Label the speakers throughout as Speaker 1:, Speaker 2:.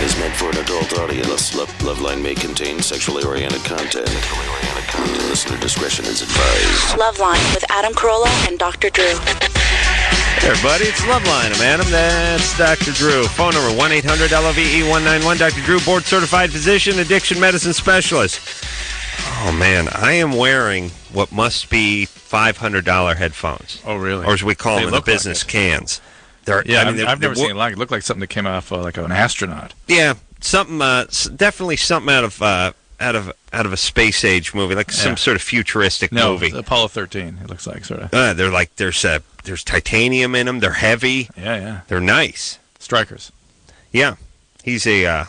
Speaker 1: is meant for an adult audience. LoveLine may contain sexually oriented content. Listener discretion is advised.
Speaker 2: LoveLine with Adam Carolla and Dr. Drew.
Speaker 3: Hey everybody, it's LoveLine. I'm Adam. That's Dr. Drew. Phone number 1-800-LOVE-191. Dr. Drew, board-certified physician, addiction medicine specialist. Oh, man, I am wearing what must be $500 headphones.
Speaker 4: Oh, really?
Speaker 3: Or as we call them, the business cans.
Speaker 4: I've never seen it like it. Looked like something that came off like an astronaut.
Speaker 3: Yeah, something, definitely something out of a space age movie, like some sort of futuristic movie.
Speaker 4: No, Apollo 13. It looks like sort of.
Speaker 3: They're like there's titanium in them. They're heavy.
Speaker 4: Yeah.
Speaker 3: They're nice.
Speaker 4: Strikers.
Speaker 3: Yeah, he's the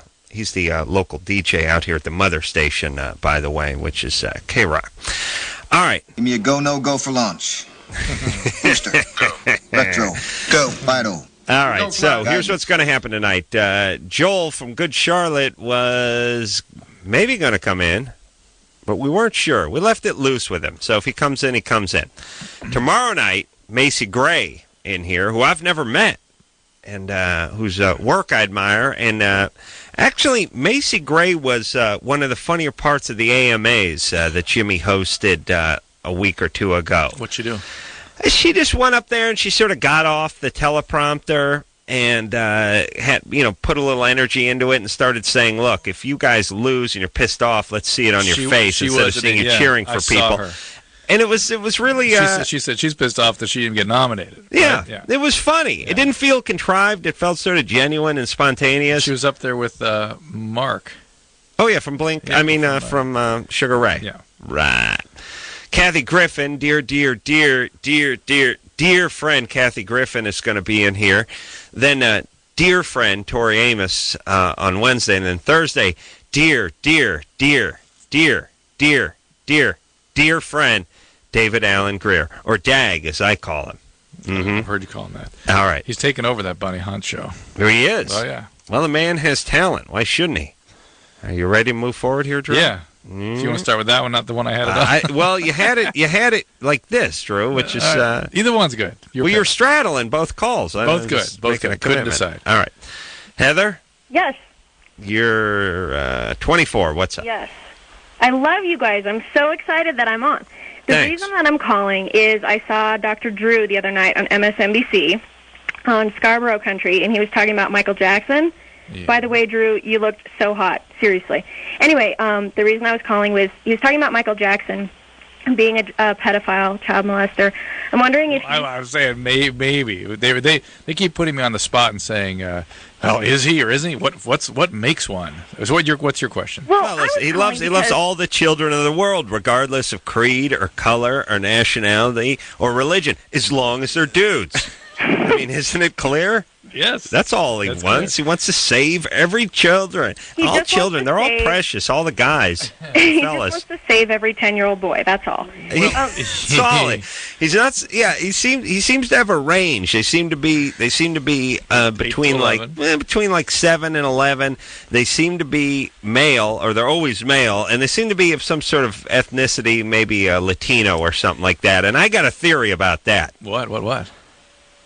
Speaker 3: local DJ out here at the Mother Station, by the way, which is K-Rock. All right.
Speaker 5: Give me a go, no go for launch. Booster. Retro. Go. Vital.
Speaker 3: All right, so here's what's going to happen tonight. Joel from Good Charlotte was maybe going to come in, but we weren't sure. We left it loose with him, so if he comes in, he comes in. Tomorrow night, Macy Gray in here, who I've never met, and whose work I admire. And actually, Macy Gray was one of the funnier parts of the AMAs that Jimmy hosted a week or two ago.
Speaker 4: What'd she do?
Speaker 3: She just went up there and she sort of got off the teleprompter and had put a little energy into it and started saying, "Look, if you guys lose and you're pissed off, let's see it on your face instead of seeing you cheering for people." And it was really.
Speaker 4: She said she's pissed off that she didn't get nominated.
Speaker 3: Yeah,
Speaker 4: right?
Speaker 3: It was funny. Yeah. It didn't feel contrived. It felt sort of genuine and spontaneous.
Speaker 4: She was up there with Mark.
Speaker 3: Oh yeah, from Blink. Yeah, from Sugar Ray.
Speaker 4: Yeah,
Speaker 3: right. Kathy Griffin, dear friend Kathy Griffin is going to be in here. Then dear friend Tori Amos on Wednesday, and then Thursday, dear friend David Allen Greer, or Dag as I call him.
Speaker 4: Mm-hmm. I've heard you call him that.
Speaker 3: All right.
Speaker 4: He's taken over that Bunny Hunt show.
Speaker 3: There he is.
Speaker 4: Oh, yeah.
Speaker 3: Well, the man has talent. Why shouldn't he? Are you ready to move forward here, Drew?
Speaker 4: Yeah. So you want to start with that one, not the one I had it on?
Speaker 3: Well, you had it like this, Drew, which is...
Speaker 4: either one's good.
Speaker 3: You're straddling both calls.
Speaker 4: Both good. Both good. Couldn't decide.
Speaker 3: All right. Heather?
Speaker 6: Yes.
Speaker 3: You're 24. What's up?
Speaker 6: Yes. I love you guys. I'm so excited that I'm on. The
Speaker 3: Thanks.
Speaker 6: reason that I'm calling is I saw Dr. Drew the other night on MSNBC on Scarborough Country, and he was talking about Michael Jackson. Yeah. By the way, Drew, you looked so hot. Seriously. Anyway, the reason I was calling was he was talking about Michael Jackson being a pedophile, child molester. I'm wondering if
Speaker 4: I was saying maybe. They keep putting me on the spot and saying, is he or isn't he? What makes one? What's your question?
Speaker 3: Well listen, he loves all the children of the world, regardless of creed or color or nationality or religion, as long as they're dudes. I mean, isn't it clear?
Speaker 4: Yes.
Speaker 3: That's all he wants. Clear. He wants to save every children. All children. They're all precious. All the guys.
Speaker 6: He
Speaker 3: fellas.
Speaker 6: just wants to save every 10-year-old boy. That's all.
Speaker 3: That's all. He's not. Yeah. He seems to have a range. They seem to be between like 7 and 11. They seem to be male, or they're always male, and they seem to be of some sort of ethnicity, maybe Latino or something like that. And I got a theory about that.
Speaker 4: What?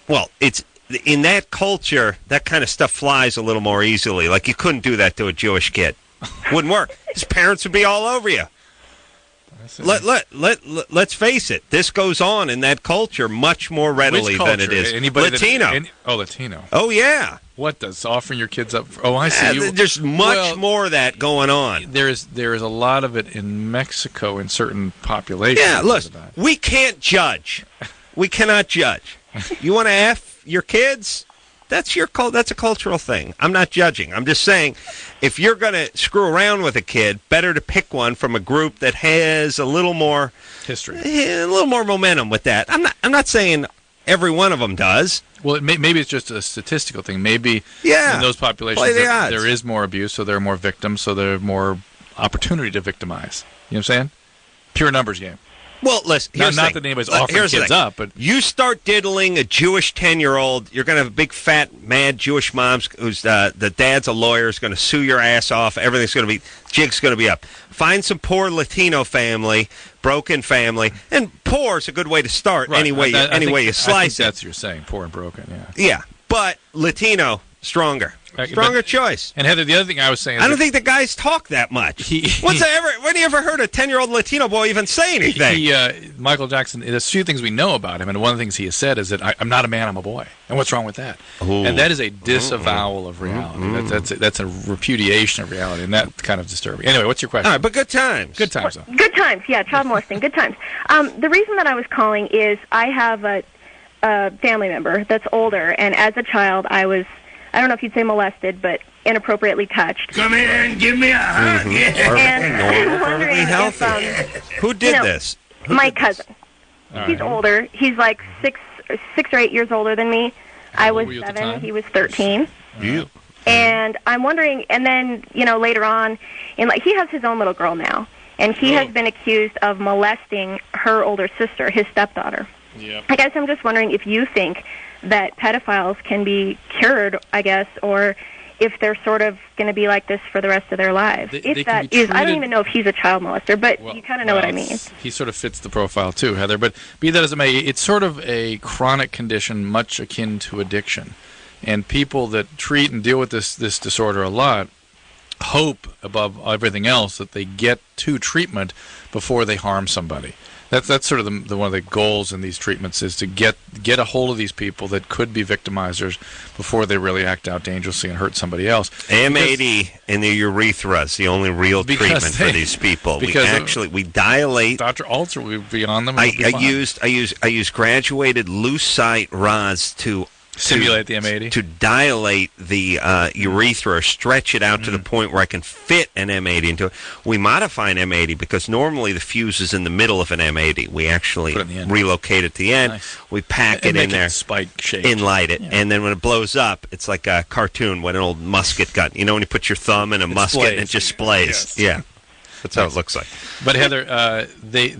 Speaker 3: Well, it's in that culture, that kind of stuff flies a little more easily. Like, you couldn't do that to a Jewish kid. Wouldn't work. His parents would be all over you. Let's face it. This goes on in that culture much more readily than it is Latino.
Speaker 4: Latino.
Speaker 3: Oh, yeah.
Speaker 4: What does offering your kids up? Oh, I see.
Speaker 3: There's much more of that going on.
Speaker 4: There is a lot of it in Mexico in certain populations.
Speaker 3: Yeah, look, we can't judge. We cannot judge. You want to F your kids? That's a cultural thing. I'm not judging. I'm just saying, if you're going to screw around with a kid, better to pick one from a group that has a little more
Speaker 4: history,
Speaker 3: a little more momentum with that. I'm not saying every one of them does.
Speaker 4: Well, maybe it's just a statistical thing. Maybe in those populations there is more abuse, so there are more victims, so there's more opportunity to victimize. You know what I'm saying? Pure numbers game.
Speaker 3: Well, listen,
Speaker 4: not that anybody's offering kids up, but
Speaker 3: you start diddling a Jewish 10-year-old, you're going to have a big, fat, mad Jewish mom who's the dad's a lawyer, is going to sue your ass off. Jig's going to be up. Find some poor Latino family, broken family, and poor is a good way to start.
Speaker 4: Right.
Speaker 3: Any way you slice it.
Speaker 4: That's what you're saying, poor and broken. Yeah.
Speaker 3: Yeah, but Latino stronger. Stronger choice.
Speaker 4: And Heather, the other thing I was saying is
Speaker 3: I don't think the guys talk that much. When have you ever heard a 10-year-old Latino boy even say anything?
Speaker 4: Michael Jackson, there's a few things we know about him, and one of the things he has said is that I'm not a man, I'm a boy. And what's wrong with that? Ooh. And that is a disavowal of reality. That's a repudiation of reality, and that's kind of disturbing. Anyway, what's your question?
Speaker 3: All right, but good times.
Speaker 4: Good times, though.
Speaker 6: Good times, yeah, child molesting, good times. The reason that I was calling is I have a family member that's older, and as a child I don't know if you'd say molested, but inappropriately touched.
Speaker 7: Come here and give me a hug.
Speaker 6: And I'm wondering
Speaker 3: if, who did this?
Speaker 6: My cousin. He's older. He's like 6 or 8 years older than me. I was 7. He was 13.
Speaker 3: Yeah.
Speaker 6: And I'm wondering, and then, later on, he has his own little girl now, and he has been accused of molesting her older sister, his stepdaughter.
Speaker 4: Yeah.
Speaker 6: I guess I'm just wondering if you think that pedophiles can be cured, I guess, or if they're sort of going to be like this for the rest of their lives. I don't even know if he's a child molester, but you kind of know what I mean.
Speaker 4: He sort of fits the profile too, Heather. But be that as it may, it's sort of a chronic condition much akin to addiction. And people that treat and deal with this disorder a lot hope, above everything else, that they get to treatment before they harm somebody. That's sort of one of the goals in these treatments, is to get a hold of these people that could be victimizers before they really act out dangerously and hurt somebody else.
Speaker 3: M80 in the urethra is the only real treatment for these people. We dilate.
Speaker 4: Dr. Alter would be on them.
Speaker 3: I use graduated lucite rods to
Speaker 4: simulate the M80?
Speaker 3: To dilate the urethra, or stretch it out to the point where I can fit an M80 into it. We modify an M80 because normally the fuse is in the middle of an M80. We actually relocate it at the end. Nice. We pack it in there,
Speaker 4: spike-shaped,
Speaker 3: inlight it, and then when it blows up, it's like a cartoon with an old musket gun. You know when you put your thumb in a musket and it just splays? Yes. Yeah. That's how it looks like.
Speaker 4: But Heather,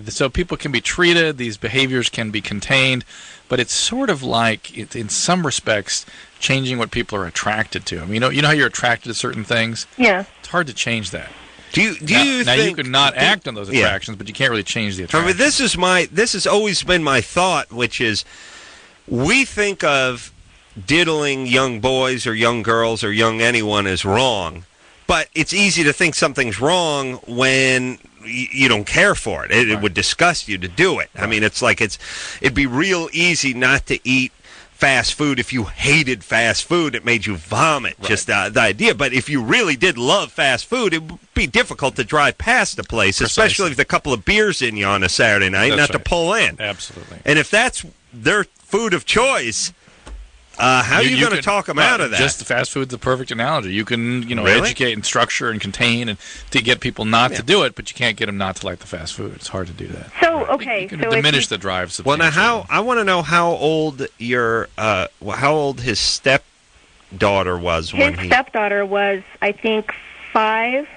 Speaker 4: so people can be treated, these behaviors can be contained, but it's sort of like, in some respects, changing what people are attracted to. I mean, you know how you're attracted to certain things?
Speaker 6: Yeah.
Speaker 4: It's hard to change that.
Speaker 3: Do you think...
Speaker 4: Now, you can not act on those attractions, but you can't really change the attraction.
Speaker 3: I mean, this has always been my thought, which is, we think of diddling young boys or young girls or young anyone as wrong, but it's easy to think something's wrong when you don't care for it. It would disgust you to do it. Right. I mean, it'd be real easy not to eat fast food if you hated fast food. It made you vomit, just the idea. But if you really did love fast food, it would be difficult to drive past the place, especially with a couple of beers in you on a Saturday night, to pull in.
Speaker 4: Absolutely.
Speaker 3: And if that's their food of choice... how are you going to talk them out of that?
Speaker 4: Just the fast food's the perfect analogy. You can, educate and structure and contain and to get people not to do it, but you can't get them not to like the fast food. It's hard to do that.
Speaker 6: So, okay.
Speaker 4: You can diminish the drive.
Speaker 3: Well, now, I want to know how old his stepdaughter was when
Speaker 6: his stepdaughter was, I think, 5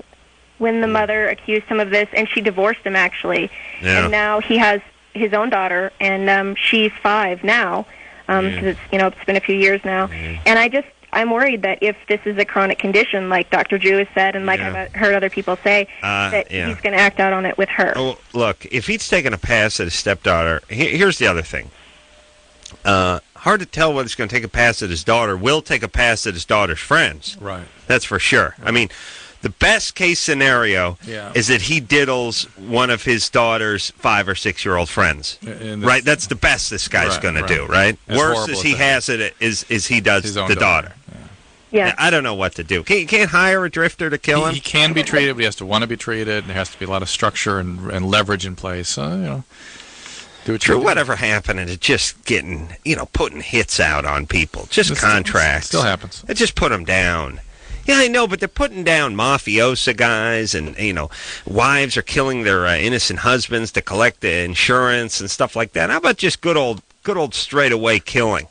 Speaker 6: when the mother accused him of this, and she divorced him, actually. Yeah. And now he has his own daughter, and she's 5 now. Because it's been a few years now, and I'm worried that if this is a chronic condition, like Dr. Drew has said, and like I've heard other people say, that he's going to act out on it with her.
Speaker 3: Oh, look, if he's taking a pass at his stepdaughter, here's the other thing. Hard to tell whether he's going to take a pass at his daughter. Will take a pass at his daughter's friends.
Speaker 4: Right.
Speaker 3: That's for sure. Right. I mean, the best case scenario is that he diddles one of his daughter's 5 or 6 year old friends. Right? That's the best this guy's going to do, right? Worse is he has it is he does the daughter.
Speaker 6: Yeah.
Speaker 3: I don't know what to do. You can't hire a drifter to kill him?
Speaker 4: He can be treated, but he has to want to be treated. There has to be a lot of structure and leverage in place. So, do what
Speaker 3: True, whatever happened to just getting, putting hits out on people. Just contracts.
Speaker 4: Still happens.
Speaker 3: It just put them down. Yeah, I know, but they're putting down mafiosa guys, and wives are killing their innocent husbands to collect the insurance and stuff like that. How about just good old straightaway killing?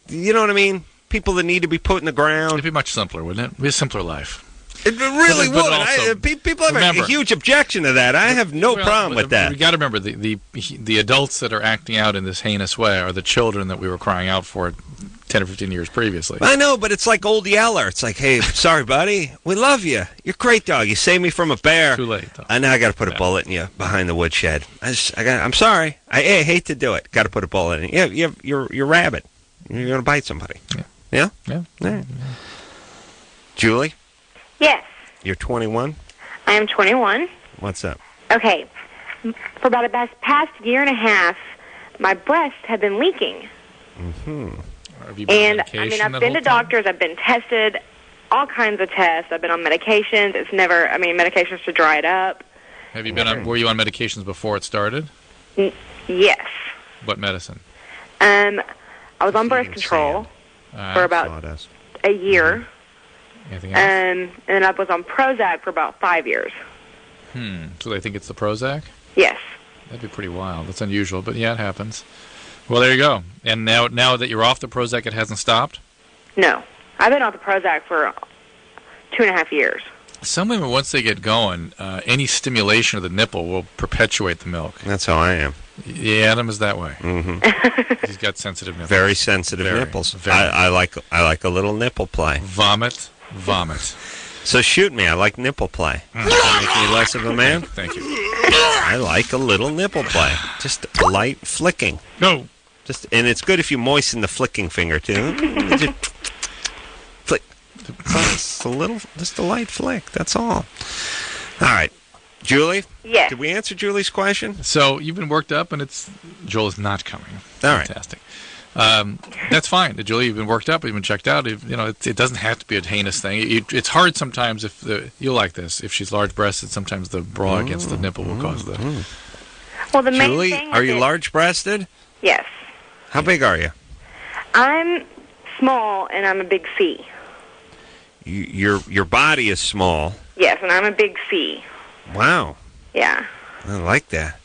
Speaker 3: You know what I mean? People that need to be put in the ground.
Speaker 4: It'd be much simpler, wouldn't it? It'd be a simpler life.
Speaker 3: It really would. People have a huge objection to that. I have no problem with that.
Speaker 4: We got to remember the adults that are acting out in this heinous way are the children that we were crying out for 10 or 15 years previously.
Speaker 3: I know, but it's like Old Yeller. It's like, hey, sorry, buddy. We love you. You're a great dog. You saved me from a bear.
Speaker 4: Too late, though.
Speaker 3: Now I got to put a bullet in you behind the woodshed. I'm sorry. I hate to do it. Got to put a bullet in you. You're rabid. You're going to bite somebody.
Speaker 4: Yeah.
Speaker 3: Yeah?
Speaker 4: Yeah.
Speaker 3: Julie,
Speaker 8: Yes,
Speaker 3: you're 21.
Speaker 8: I am 21.
Speaker 3: What's up?
Speaker 8: Okay, for about the past year and a half, my breasts have been leaking.
Speaker 4: Have you been on
Speaker 8: And, I mean,
Speaker 4: medication
Speaker 8: I've
Speaker 4: that
Speaker 8: been to
Speaker 4: whole time?
Speaker 8: doctors, I've been tested, all kinds of tests. I've been on medications. It's never, I mean, medications to dry it up.
Speaker 4: Have you been on? Were you on medications before it started?
Speaker 8: Yes.
Speaker 4: What medicine?
Speaker 8: I was on birth
Speaker 3: Eating
Speaker 8: control
Speaker 4: Uh,
Speaker 8: for about
Speaker 3: Sawdust.
Speaker 8: a year.
Speaker 4: Anything else?
Speaker 8: And then I was on Prozac for about 5 years.
Speaker 4: So they think it's the Prozac?
Speaker 8: Yes.
Speaker 4: That'd be pretty wild. That's unusual, but yeah, it happens. Well, there you go. And now that you're off the Prozac, it hasn't stopped?
Speaker 8: No. I've been on the Prozac for 2.5 years.
Speaker 4: Some women, once they get going, any stimulation of the nipple will perpetuate the milk.
Speaker 3: That's how I am.
Speaker 4: Yeah, Adam is that way.
Speaker 3: Mm-hmm.
Speaker 4: He's got sensitive nipples.
Speaker 3: Very sensitive
Speaker 4: Very,
Speaker 3: nipples.
Speaker 4: very.
Speaker 3: I like a little nipple play.
Speaker 4: Vomit.
Speaker 3: So shoot me. I like nipple play. Does that make me less of a man?
Speaker 4: Thank you.
Speaker 3: I like a little nipple play. Just a light flicking.
Speaker 4: No.
Speaker 3: And it's good if you moisten the flicking finger too. Just flick. Just a light flick. That's all. All right, Julie.
Speaker 8: Yes.
Speaker 3: Did we answer Julie's question?
Speaker 4: So you've been worked up, and Joel is not coming.
Speaker 3: All right.
Speaker 4: Fantastic. That's fine. Julie, you've been worked up. You've been checked out. It doesn't have to be a heinous thing. It's hard sometimes you'll like this. If she's large-breasted, sometimes the bra against the nipple will cause the.
Speaker 8: Well, the main
Speaker 3: Julie,
Speaker 8: thing
Speaker 3: are
Speaker 8: is
Speaker 3: you large-breasted?
Speaker 8: Yes.
Speaker 3: How big are you?
Speaker 8: I'm small, and I'm a big C.
Speaker 3: Your body is small.
Speaker 8: Yes, and I'm a big C.
Speaker 3: Wow,
Speaker 8: Yeah.
Speaker 3: I like that.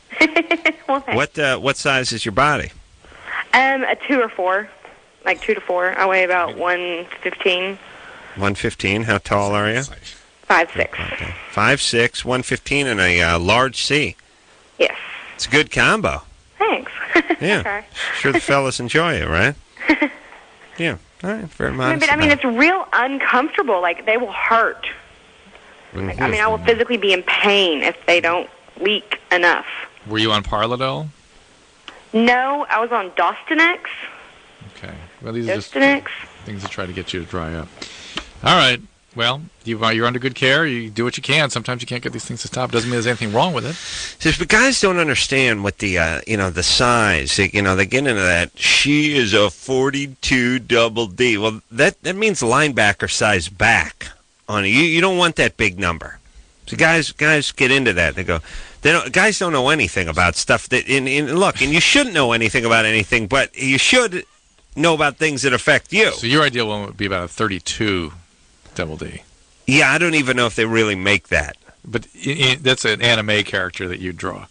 Speaker 8: Well, thanks.
Speaker 3: What size is your body?
Speaker 8: A 2 or 4, like 2 to 4. I weigh about 115,
Speaker 3: 115. How tall are you?
Speaker 8: 5'6".
Speaker 3: 5'6", 115, and a large C.
Speaker 8: Yes.
Speaker 3: It's a good combo.
Speaker 8: Thanks.
Speaker 3: Yeah.
Speaker 8: Okay.
Speaker 3: Sure the fellas enjoy it, right? Yeah. All right. Very modest.
Speaker 8: But I mean, it's real uncomfortable. Like, they will hurt. Like, I mean, I will physically be in pain if they don't leak enough.
Speaker 4: Were you on Parladol?
Speaker 8: No, I was on Dostonex.
Speaker 4: Okay. Well, these are just
Speaker 8: Dostonex.
Speaker 4: things to try to get you to dry up. All right. Well, you're under good care. You do what you can. Sometimes you can't get these things to stop. Doesn't mean there's anything wrong with it.
Speaker 3: But guys don't understand what the the size. They get into that. She is a 42 double D. Well, that means linebacker size back on it. You don't want that big number. So guys get into that. They go. Guys don't know anything about stuff that. Look, and you shouldn't know anything about anything, but you should know about things that affect you.
Speaker 4: So your ideal one would be about a 32 double D.
Speaker 3: Yeah, I don't even know if they really make that.
Speaker 4: But that's an anime character that you draw.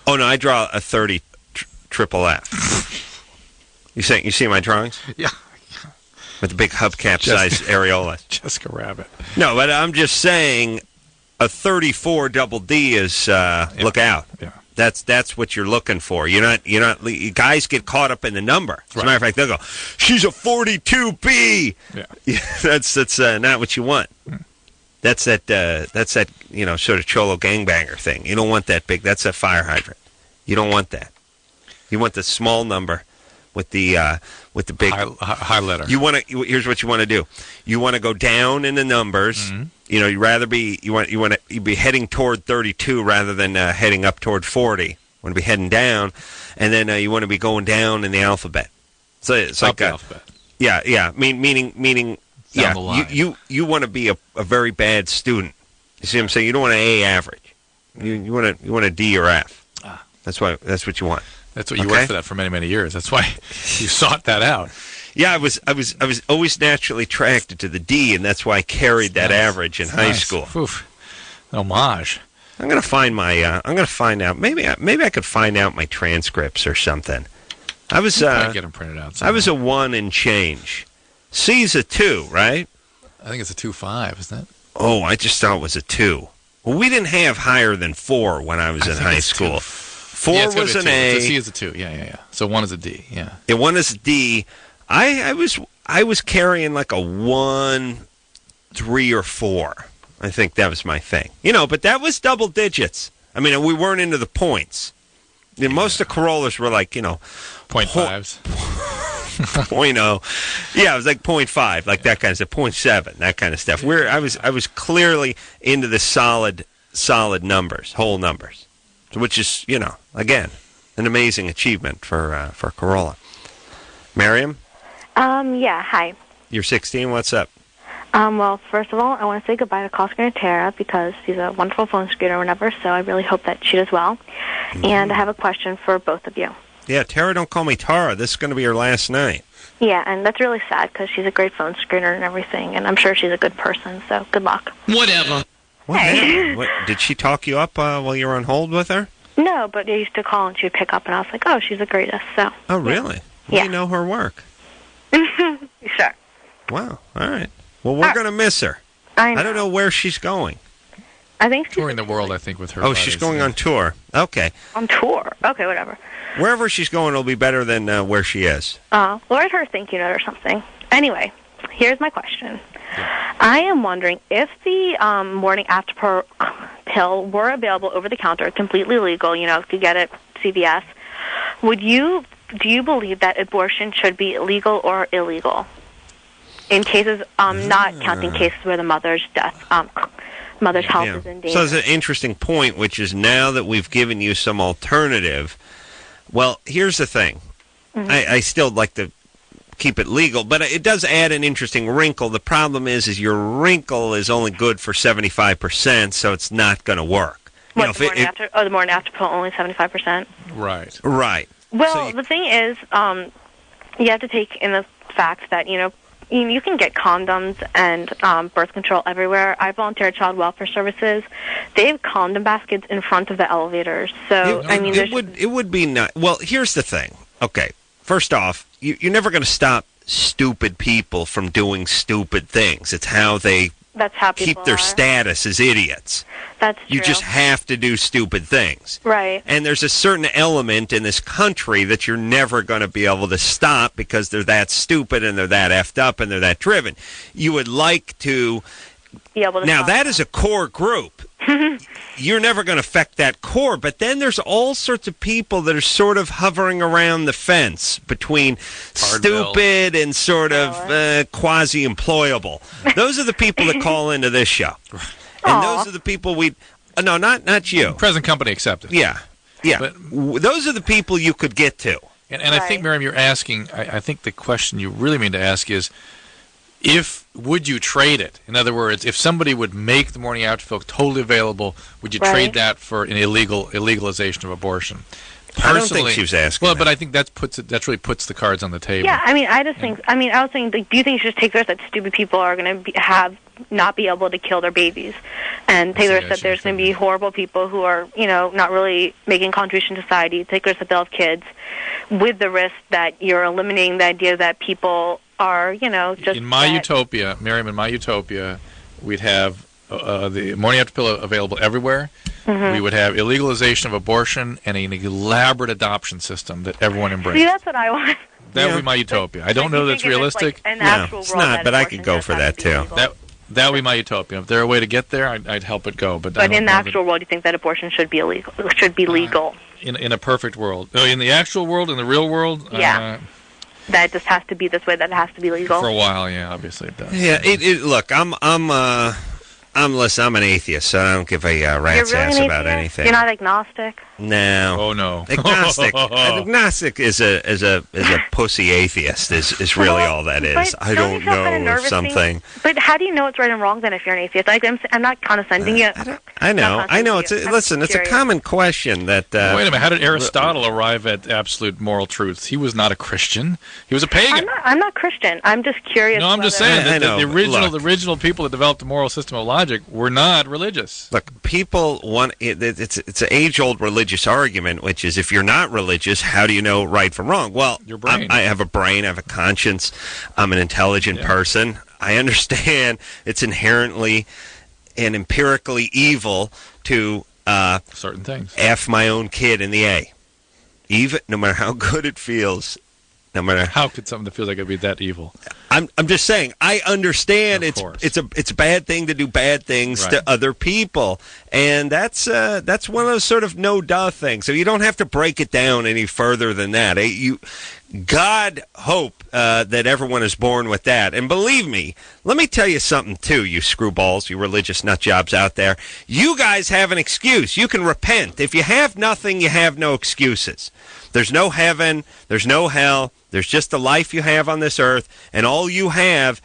Speaker 3: Oh no, I draw a 30 triple F. You see my drawings?
Speaker 4: Yeah.
Speaker 3: With the big hubcap size areolas.
Speaker 4: Jessica Rabbit.
Speaker 3: No, but I'm just saying a 34 double D is look out.
Speaker 4: Yeah.
Speaker 3: That's what you're looking for. You're not guys get caught up in the number. As a matter of fact, they'll go, "She's a 42B."
Speaker 4: Yeah.
Speaker 3: That's not what you want. That's that sort of cholo gangbanger thing. You don't want that big. That's a fire hydrant. You don't want that. You want the small number with the big
Speaker 4: high letter.
Speaker 3: Here's what you want to do. You want to go down in the numbers. Mm-hmm. You'd rather be you'd be heading toward 32 rather than heading up toward 40. You want to be heading down, and then you want to be going down in the alphabet. So it's
Speaker 4: up
Speaker 3: like
Speaker 4: the alphabet.
Speaker 3: Yeah. Meaning.
Speaker 4: Down the line.
Speaker 3: You want to be a very bad student. You see what I'm saying? You don't want an A average. You want a D or F. That's what you want.
Speaker 4: That's what you worked for that for many, many years. That's why you sought that out.
Speaker 3: Yeah, I was always naturally attracted to the D, and that's why I carried that average in high school.
Speaker 4: Oof. Homage.
Speaker 3: I'm gonna find out. Maybe I could find out my transcripts or something. I was
Speaker 4: get them printed out. Somehow.
Speaker 3: I was a 1 and change. C's a 2, right?
Speaker 4: I think it's a 2.5, isn't it?
Speaker 3: Oh, I just thought it was a 2. Well, we didn't have higher than 4 when I was in high school. 4 was an A.
Speaker 4: The C is a 2. Yeah. So 1 is a D. Yeah.
Speaker 3: And 1 is a D. I was carrying like a 1, 3, or 4. I think that was my thing. But that was double digits. I mean, we weren't into the points. Most of the Corollas were like,
Speaker 4: 0.5s.
Speaker 3: .0. Yeah, it was like 0.5, like that kind of stuff. 0.7, that kind of stuff. I was clearly into the solid numbers, whole numbers, which is, again, an amazing achievement for Corolla. Miriam?
Speaker 9: Yeah, hi.
Speaker 3: You're 16, what's up?
Speaker 9: Well, first of all, I want to say goodbye to call screener Tera because she's a wonderful phone screener or whatever, so I really hope that she does well. Mm-hmm. And I have a question for both of you.
Speaker 3: Yeah, Tara, don't call me Tara. This is going to be your last night.
Speaker 9: Yeah, and that's really sad because she's a great phone screener and everything, and I'm sure she's a good person, so good luck.
Speaker 7: Whatever.
Speaker 9: Hey.
Speaker 3: What, did she talk you up while you were on hold with her?
Speaker 9: No, but I used to call and she would pick up, and I was like, oh, she's the greatest, so.
Speaker 3: Oh, really?
Speaker 9: Yeah.
Speaker 3: You know her work?
Speaker 9: Sure.
Speaker 3: Wow, all right. Well, we're going to miss her.
Speaker 9: I
Speaker 3: don't know where she's going.
Speaker 9: I think she's
Speaker 4: touring the world, I think, with her.
Speaker 3: Oh, she's going on tour. Okay.
Speaker 9: on tour. Okay, whatever.
Speaker 3: Wherever she's going will be better than where she is.
Speaker 9: Well, write her a thank you note or something. Anyway, here's my question. I am wondering if the morning after pill were available over the counter, completely legal, you could get it CVS, do you believe that abortion should be legal or illegal? In cases, not counting cases where the mother's health is in danger.
Speaker 3: So it's an interesting point, which is now that we've given you some alternative. Well, here's the thing. Mm-hmm. I still like to keep it legal, but it does add an interesting wrinkle. The problem is your wrinkle is only good for 75%, so it's not going to work.
Speaker 9: The morning after pill, only 75%?
Speaker 3: Right.
Speaker 9: Well, the thing is, you have to take in the fact that, you can get condoms and birth control everywhere. I volunteer at Child Welfare Services. They have condom baskets in front of the elevators. So,
Speaker 3: it would be not. Well, here's the thing. Okay, first off, you're never going to stop stupid people from doing stupid things. It's how they keep their status as idiots.
Speaker 9: That's true.
Speaker 3: You just have to do stupid things.
Speaker 9: Right.
Speaker 3: And there's a certain element in this country that you're never going to be able to stop because they're that stupid and they're that effed up and they're that driven. You would like to
Speaker 9: be able to
Speaker 3: now, that is a core group. You're never going to affect that core, but then there's all sorts of people that are sort of hovering around the fence between stupid and sort of quasi-employable. Those are the people that call into this show. And those are the people no, not you.
Speaker 4: Present company accepted.
Speaker 3: Yeah. But those are the people you could get to.
Speaker 4: And I think, Miriam, you're asking, I think the question you really mean to ask is, would you trade it? In other words, if somebody would make the morning after pill totally available, would you trade that for an illegalization of abortion?
Speaker 3: I don't think she was asking.
Speaker 4: Well, but I think that really puts the cards on the table.
Speaker 9: Yeah, I just think. I was saying, do you think you should take the risk that stupid people are going to not be able to kill their babies, and take the risk that there's going to be horrible people who are, not really making contribution to society. Take the risk that they'll have kids, with the risk that you're eliminating the idea that people are, just
Speaker 4: in my utopia, Miriam. In my utopia, we'd have the morning after pill available everywhere. Mm-hmm. We would have illegalization of abortion and an elaborate adoption system that everyone embraces.
Speaker 9: See, that's what I want.
Speaker 4: That would be my utopia. I don't know that's realistic.
Speaker 3: No, it's not, but I could go for that, too.
Speaker 4: That would be my utopia. If there were a way to get there, I'd help it go. But
Speaker 9: in the actual world, do you think that abortion should be illegal?
Speaker 4: In a perfect world. No, in the actual world, in the real world?
Speaker 9: Yeah. That it just has to be this way, that it has to be legal?
Speaker 4: For a while, yeah, obviously it does.
Speaker 3: Yeah, look, I'm an atheist, so I don't give a rat's ass about anything.
Speaker 9: You're not agnostic?
Speaker 3: No.
Speaker 4: Oh no.
Speaker 3: Agnostic is a pussy atheist. Is really all that is. I don't know something.
Speaker 9: But how do you know it's right and wrong then if you're an atheist? I'm not condescending you.
Speaker 3: I know. It's a common question that.
Speaker 4: Wait a minute. How did Aristotle arrive at absolute moral truths? He was not a Christian. He was a pagan.
Speaker 9: I'm not Christian. I'm just curious.
Speaker 4: No, I'm just saying that the original people that developed the moral system of logic were not religious.
Speaker 3: Look, people want it's an age-old religious argument, which is if you're not religious, how do you know right from wrong? Well,
Speaker 4: your brain.
Speaker 3: I have a brain, I have a conscience, I'm an intelligent person. I understand it's inherently and empirically evil to
Speaker 4: certain things.
Speaker 3: F my own kid in the A. Even no matter how good it feels. No matter
Speaker 4: how could something that feels like it'd be that evil?
Speaker 3: I'm just saying. I understand it's a bad thing to do bad things to other people, and that's one of those sort of no duh things. So you don't have to break it down any further than that. God hope that everyone is born with that. And believe me, let me tell you something, too, you screwballs, you religious nut jobs out there. You guys have an excuse. You can repent. If you have nothing, you have no excuses. There's no heaven. There's no hell. There's just the life you have on this earth. And all you have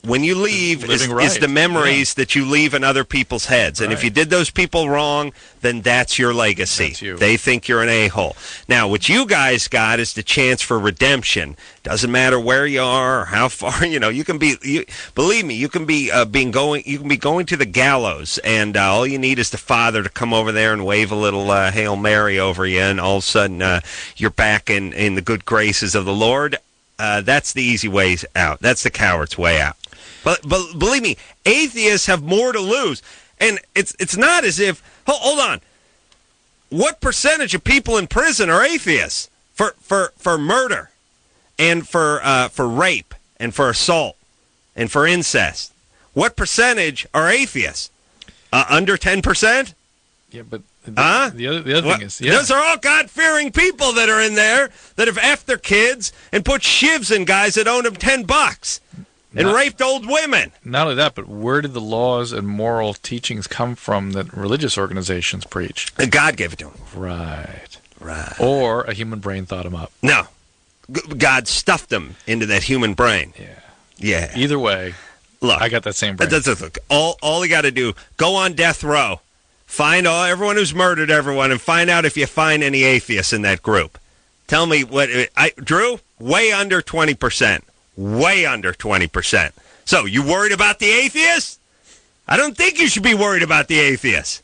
Speaker 3: when you leave is the memories that you leave in other people's heads. And if you did those people wrong, then that's your legacy.
Speaker 4: That's you.
Speaker 3: They think you're an a-hole. Now, what you guys got is the chance for redemption. Doesn't matter where you are or how far, you can be, believe me, you can be going to the gallows, and all you need is the Father to come over there and wave a little Hail Mary over you, and all of a sudden you're back in the good graces of the Lord. That's the easy way out. That's the coward's way out. But believe me, atheists have more to lose. And it's not as if... Hold on. What percentage of people in prison are atheists for murder and for rape and for assault and for incest? What percentage are atheists? Under 10%?
Speaker 4: Yeah, but the other thing is... Yeah.
Speaker 3: Those are all God-fearing people that are in there that have effed their kids and put shivs in guys that owned them $10 and raped old women.
Speaker 4: Not only that, but where did the laws and moral teachings come from that religious organizations preach?
Speaker 3: And God gave it to them.
Speaker 4: Right.
Speaker 3: Or
Speaker 4: a human brain thought them up.
Speaker 3: No. God stuffed them into that human brain. Yeah.
Speaker 4: Either way,
Speaker 3: look,
Speaker 4: I got that same brain.
Speaker 3: Look, all you got to do, go on death row, find everyone who's murdered everyone, and find out if you find any atheists in that group. Tell me Drew, way under 20%. Way under 20%. So, you worried about the atheists? I don't think you should be worried about the atheists.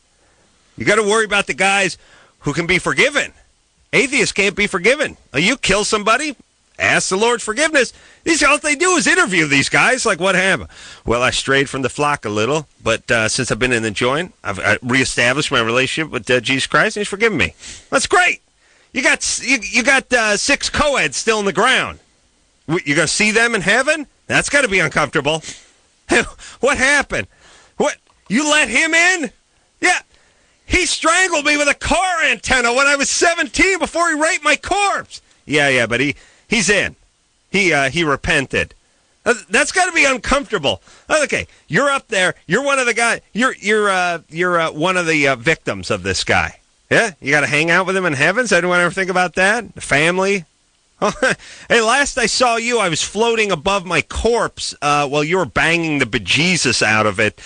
Speaker 3: You got to worry about the guys who can be forgiven. Atheists can't be forgiven. You kill somebody, ask the Lord's forgiveness. All they do is interview these guys. Like, what happened? Well, I strayed from the flock a little, but since I've been in the joint, I've reestablished my relationship with Jesus Christ, and He's forgiven me. That's great. You got 6 co-eds still in the ground. You going to see them in heaven? That's got to be uncomfortable. What happened? What? You let him in? Yeah. He strangled me with a car antenna when I was 17 before he raped my corpse. Yeah, but he's in. He repented. That's got to be uncomfortable. Okay, you're up there. You're one of the guys. You're one of the victims of this guy. Yeah, you got to hang out with him in heaven. Does anyone ever think about that? The family. Hey, last I saw you, I was floating above my corpse while you were banging the bejesus out of it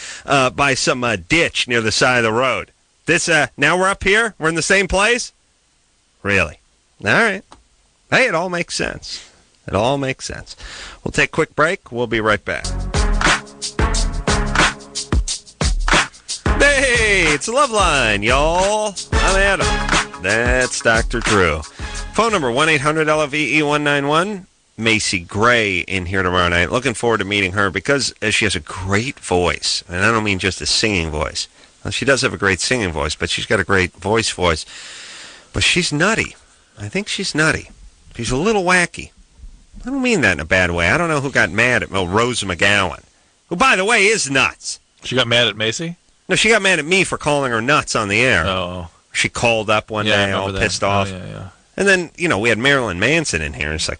Speaker 3: by some ditch near the side of the road. Now we're up here? We're in the same place? Really? All right. Hey, it all makes sense. It all makes sense. We'll take a quick break. We'll be right back. Hey, it's LoveLine, y'all. I'm Adam. That's Dr. Drew. Phone number 1-800-LOVE-191. Macy Gray in here tomorrow night. Looking forward to meeting her because she has a great voice. And I don't mean just a singing voice. Well, she does have a great singing voice, but she's got a great voice. But she's nutty. I think she's nutty. She's a little wacky. I don't mean that in a bad way. I don't know who got mad at Rose McGowan, who, by the way, is nuts.
Speaker 4: She got mad at Macy?
Speaker 3: No, she got mad at me for calling her nuts on the air.
Speaker 4: Oh.
Speaker 3: She called up one day all pissed off.
Speaker 4: Yeah.
Speaker 3: And then, we had Marilyn Manson in here. It's like,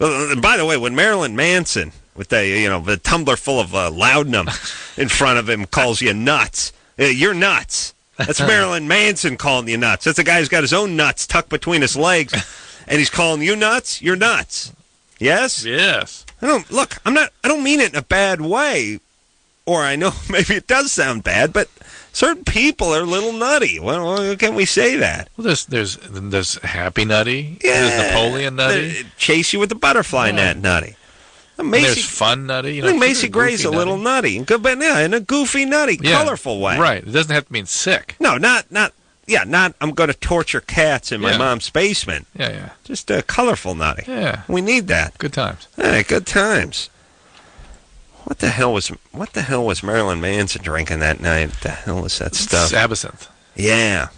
Speaker 3: and by the way, when Marilyn Manson, with the tumbler full of laudanum in front of him, calls you nuts, you're nuts. That's Marilyn Manson calling you nuts. That's a guy who's got his own nuts tucked between his legs, and he's calling you nuts. You're nuts. Yes?
Speaker 4: Yes.
Speaker 3: I don't mean it in a bad way, or I know maybe it does sound bad, but certain people are a little nutty. Well, can we say that?
Speaker 4: Well, there's Happy Nutty.
Speaker 3: Yeah.
Speaker 4: There's Napoleon Nutty.
Speaker 3: Chase you with the butterfly net nutty.
Speaker 4: There's Fun Nutty.
Speaker 3: I think Macy Gray's a little nutty, but in a goofy, nutty, colorful way.
Speaker 4: Right. It doesn't have to mean sick.
Speaker 3: No, not. I'm going to torture cats in my mom's basement.
Speaker 4: Yeah.
Speaker 3: Just a colorful nutty.
Speaker 4: Yeah.
Speaker 3: We need that.
Speaker 4: Good times.
Speaker 3: Hey, good times. What the hell was Marilyn Manson drinking that night? What the hell was that stuff?
Speaker 4: It's absinthe.
Speaker 3: Yeah.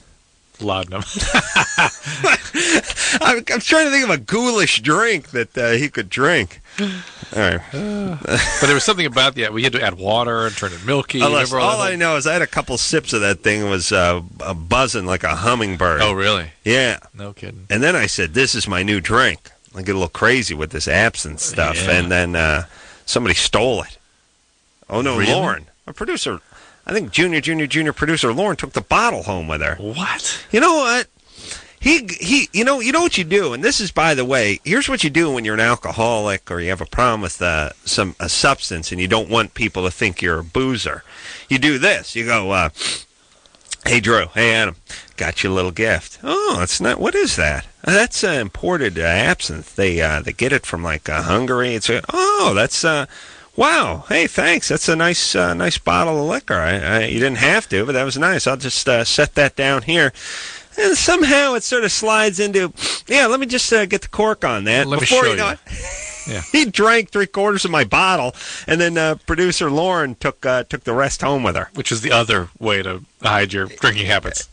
Speaker 4: Laudanum.
Speaker 3: I'm trying to think of a ghoulish drink that he could drink. All right.
Speaker 4: But there was something about that. We had to add water and turn it milky.
Speaker 3: All I know is I had a couple sips of that thing. It was buzzing like a hummingbird.
Speaker 4: Oh, really?
Speaker 3: Yeah.
Speaker 4: No kidding.
Speaker 3: And then I said, this is my new drink. I get a little crazy with this absinthe stuff, and then somebody stole it. Oh no,
Speaker 4: Really?
Speaker 3: Lauren, a producer. I think junior producer Lauren took the bottle home with her.
Speaker 4: What?
Speaker 3: You know what? He you know what you do, and this is, by the way, here's what you do when you're an alcoholic or you have a problem with a substance and you don't want people to think you're a boozer. You do this. You go, hey Drew, hey Adam, got you a little gift. Oh, it's not. What is that? That's imported absinthe. They get it from like Hungary. That's. Wow! Hey, thanks. That's a nice bottle of liquor. You didn't have to, but that was nice. I'll just set that down here. And somehow it sort of slides into, let me just get the cork on that.
Speaker 4: Let
Speaker 3: Before
Speaker 4: me show
Speaker 3: you know
Speaker 4: you.
Speaker 3: it,
Speaker 4: Yeah.
Speaker 3: he drank 3/4 of my bottle, and then producer Lauren took the rest home with her.
Speaker 4: Which is the other way to hide your drinking habits.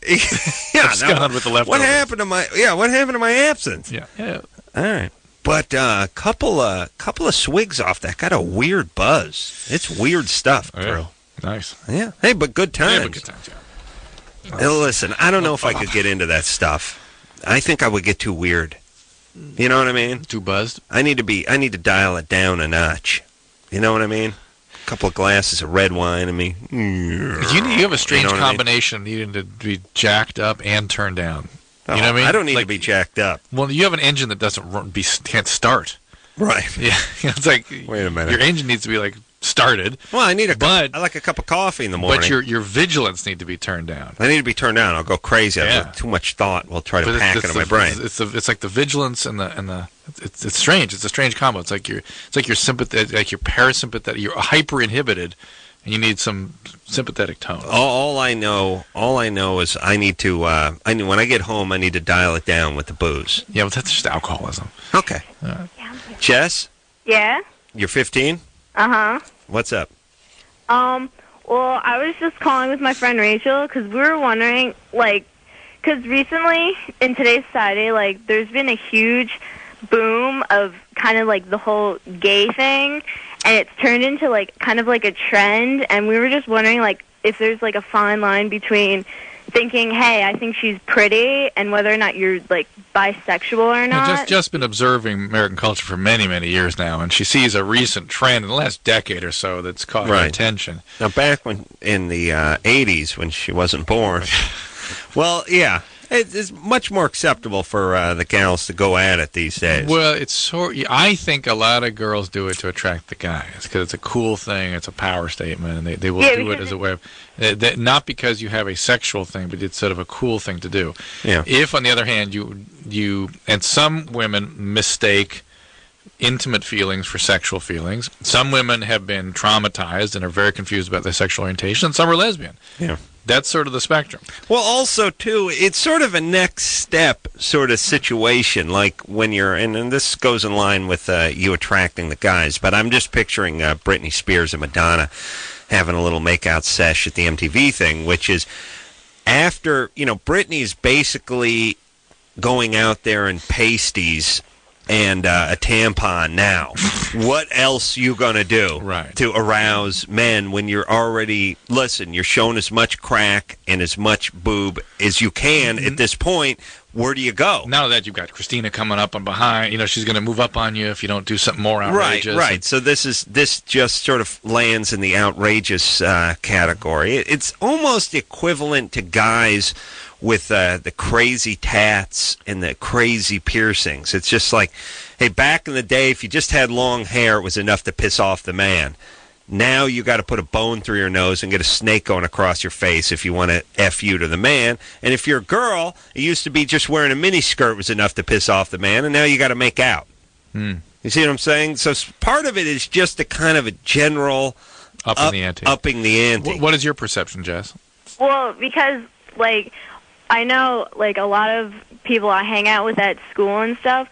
Speaker 3: Abscond
Speaker 4: with the leftovers.
Speaker 3: What happened to my absinthe?
Speaker 4: Yeah.
Speaker 3: All right. But couple of swigs off that got a weird buzz. It's weird stuff, Drew.
Speaker 4: Nice.
Speaker 3: Yeah. Hey, but good times.
Speaker 4: Yeah, but good times, yeah.
Speaker 3: Now, listen, I don't know if I could get into that stuff. I think I would get too weird. You know what I mean?
Speaker 4: Too buzzed?
Speaker 3: I need to dial it down a notch. You know what I mean? A couple of glasses of red wine. I mean,
Speaker 4: You have a strange
Speaker 3: what I mean?
Speaker 4: combination needing to be jacked up and turned down.
Speaker 3: Oh,
Speaker 4: You know what I mean?
Speaker 3: I don't need to be jacked up.
Speaker 4: Well, you have an engine that can't start.
Speaker 3: Right.
Speaker 4: Yeah, it's like,
Speaker 3: wait a minute.
Speaker 4: Your engine needs to be like started.
Speaker 3: Well, I like a cup of coffee in the morning.
Speaker 4: But your vigilance need to be turned down.
Speaker 3: I need to be turned down. I'll go crazy. I've got too much thought. We'll try to pack it in my brain.
Speaker 4: It's like the vigilance and the it's strange. It's a strange combo. It's like your sympathetic, like your parasympathetic. You're hyper inhibited, and you need some sympathetic tone.
Speaker 3: All I know is I need to. When I get home, I need to dial it down with the booze.
Speaker 4: Yeah, but that's just alcoholism.
Speaker 3: Okay. Jess,
Speaker 6: Yeah.
Speaker 3: you're 15. What's up?
Speaker 6: Well, I was just calling with my friend Rachel because we were wondering, because recently in today's society, there's been a huge boom of kind of the whole gay thing, and it's turned into kind of a trend, and we were just wondering if there's a fine line between thinking, hey, I think she's pretty, and whether or not you're bisexual or not.
Speaker 4: Just been observing American culture for many, many years now, and she sees a recent trend in the last decade or so that's caught her attention.
Speaker 3: Now, back in the 80s, when she wasn't born, well, yeah, it's much more acceptable for the gals to go at it these days.
Speaker 4: Well, I think a lot of girls do it to attract the guys because it's a cool thing, it's a power statement, and they will do it as a way of not because you have a sexual thing, but it's sort of a cool thing to do.
Speaker 3: Yeah.
Speaker 4: If, on the other hand, you and some women mistake intimate feelings for sexual feelings. Some women have been traumatized and are very confused about their sexual orientation, and some are lesbian.
Speaker 3: Yeah.
Speaker 4: That's sort of the spectrum.
Speaker 3: Well, also, too, it's sort of a next step sort of situation, like when you're, and this goes in line with you attracting the guys, but I'm just picturing Britney Spears and Madonna having a little makeout sesh at the MTV thing, which is after, Britney's basically going out there in pasties and a tampon now. What else you gonna do to arouse men when you're already, you're showing as much crack and as much boob as you can at this point? Where do you go?
Speaker 4: Now that you've got Christina coming up on behind, she's going to move up on you if you don't do something more outrageous.
Speaker 3: Right. So this just sort of lands in the outrageous category. It's almost equivalent to guys with the crazy tats and the crazy piercings. It's just like, hey, back in the day, if you just had long hair, it was enough to piss off the man. Now you got to put a bone through your nose and get a snake going across your face if you want to F you to the man. And if you're a girl, it used to be just wearing a mini skirt was enough to piss off the man, and now you got to make out. You see what I'm saying? So part of it is just a kind of a general upping the ante.
Speaker 4: What is your perception, Jess?
Speaker 6: Well, because, I know, a lot of people I hang out with at school and stuff,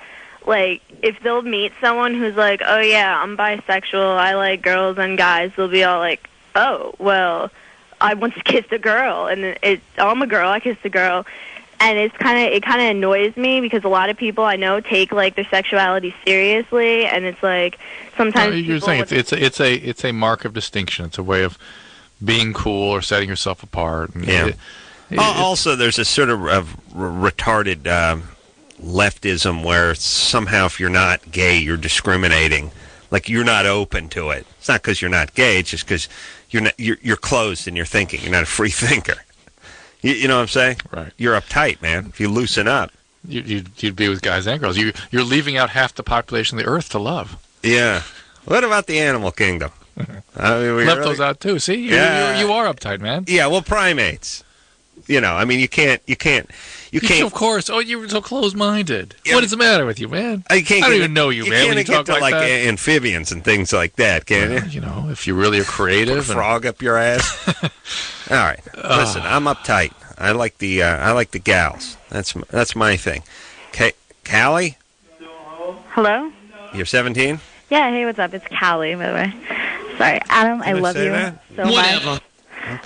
Speaker 6: if they'll meet someone who's like, oh, yeah, I'm bisexual, I like girls and guys, they'll be all like, oh, well, I once kissed a girl, and I'm a girl, I kissed a girl. And it kind of annoys me because a lot of people I know take, their sexuality seriously, and it's sometimes
Speaker 4: you're saying it's a mark of distinction. It's a way of being cool or setting yourself apart. And
Speaker 3: also, there's a sort of retarded leftism where somehow if you're not gay, you're discriminating. Like you're not open to it. It's not because you're not gay. It's just because you're closed in your thinking. You're not a free thinker. You know what I'm saying?
Speaker 4: Right.
Speaker 3: You're uptight, man. If you loosen up,
Speaker 4: you'd be with guys and girls. You're leaving out half the population of the earth to love.
Speaker 3: Yeah. What about the animal kingdom? I mean,
Speaker 4: left those out too. See, you are uptight, man.
Speaker 3: Yeah. Well, primates. You know, I mean, you can't.
Speaker 4: Of course. Oh, you're so closed-minded.
Speaker 3: Yeah.
Speaker 4: What is the matter with you, man?
Speaker 3: I don't
Speaker 4: even know you, man.
Speaker 3: You
Speaker 4: When you
Speaker 3: can't
Speaker 4: talk
Speaker 3: get to
Speaker 4: like that.
Speaker 3: amphibians and things like that, can you?
Speaker 4: You know, if you really are creative.
Speaker 3: Put a frog up your ass. All right. Listen, I'm uptight. I like the gals. That's my thing. Callie?
Speaker 10: Hello?
Speaker 3: You're 17?
Speaker 10: Yeah, hey, what's up? It's Callie, by the way. Sorry, Adam, I love you so much.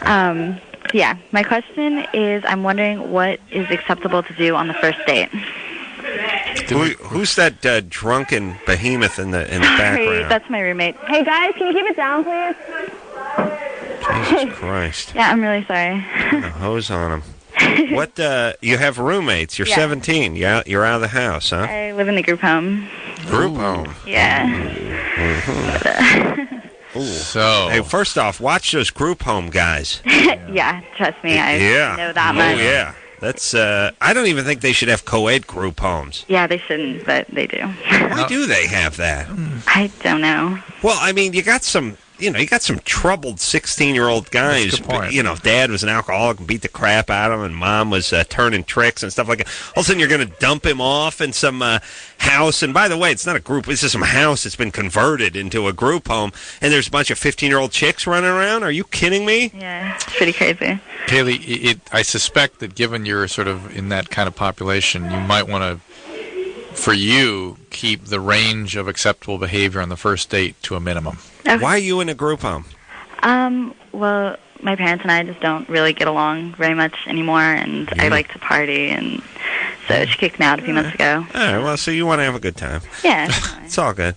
Speaker 3: Okay.
Speaker 10: Yeah, my question is, I'm wondering what is acceptable to do on the first date.
Speaker 3: Who's that drunken behemoth in the background?
Speaker 10: Sorry, that's my roommate. Hey, guys, can you keep it down, please?
Speaker 3: Jesus Christ.
Speaker 10: Yeah, I'm really sorry.
Speaker 3: A hose on him. What, you have roommates. You're 17. Yeah, you're out of the house, huh?
Speaker 10: I live in the group home.
Speaker 3: Group home.
Speaker 10: Yeah.
Speaker 3: Mm-hmm. So, hey, first off, watch those group home guys.
Speaker 10: Yeah, trust me, I know that much.
Speaker 3: Oh, yeah. That's, I don't even think they should have co-ed group homes.
Speaker 10: Yeah, they shouldn't, but they do.
Speaker 3: Why do they have that?
Speaker 10: I don't know.
Speaker 3: Well, I mean, you got some troubled 16-year-old guys.
Speaker 4: That's a good point.
Speaker 3: You know, dad was an alcoholic and beat the crap out of him, and mom was turning tricks and stuff like that. All of a sudden, you're going to dump him off in some house. And by the way, it's not a group. It's just some house that's been converted into a group home, and there's a bunch of 15-year-old chicks running around. Are you kidding me?
Speaker 10: Yeah, it's pretty crazy.
Speaker 4: Kaylee, I suspect that given you're sort of in that kind of population, you might want to, for you, keep the range of acceptable behavior on the first date to a minimum.
Speaker 10: Okay.
Speaker 3: Why are you in a group home?
Speaker 10: Well, my parents and I just don't really get along very much anymore, and I like to party, and so she kicked me out a few months ago.
Speaker 3: All right, well, so you want to have a good time.
Speaker 10: Yeah.
Speaker 3: It's all good.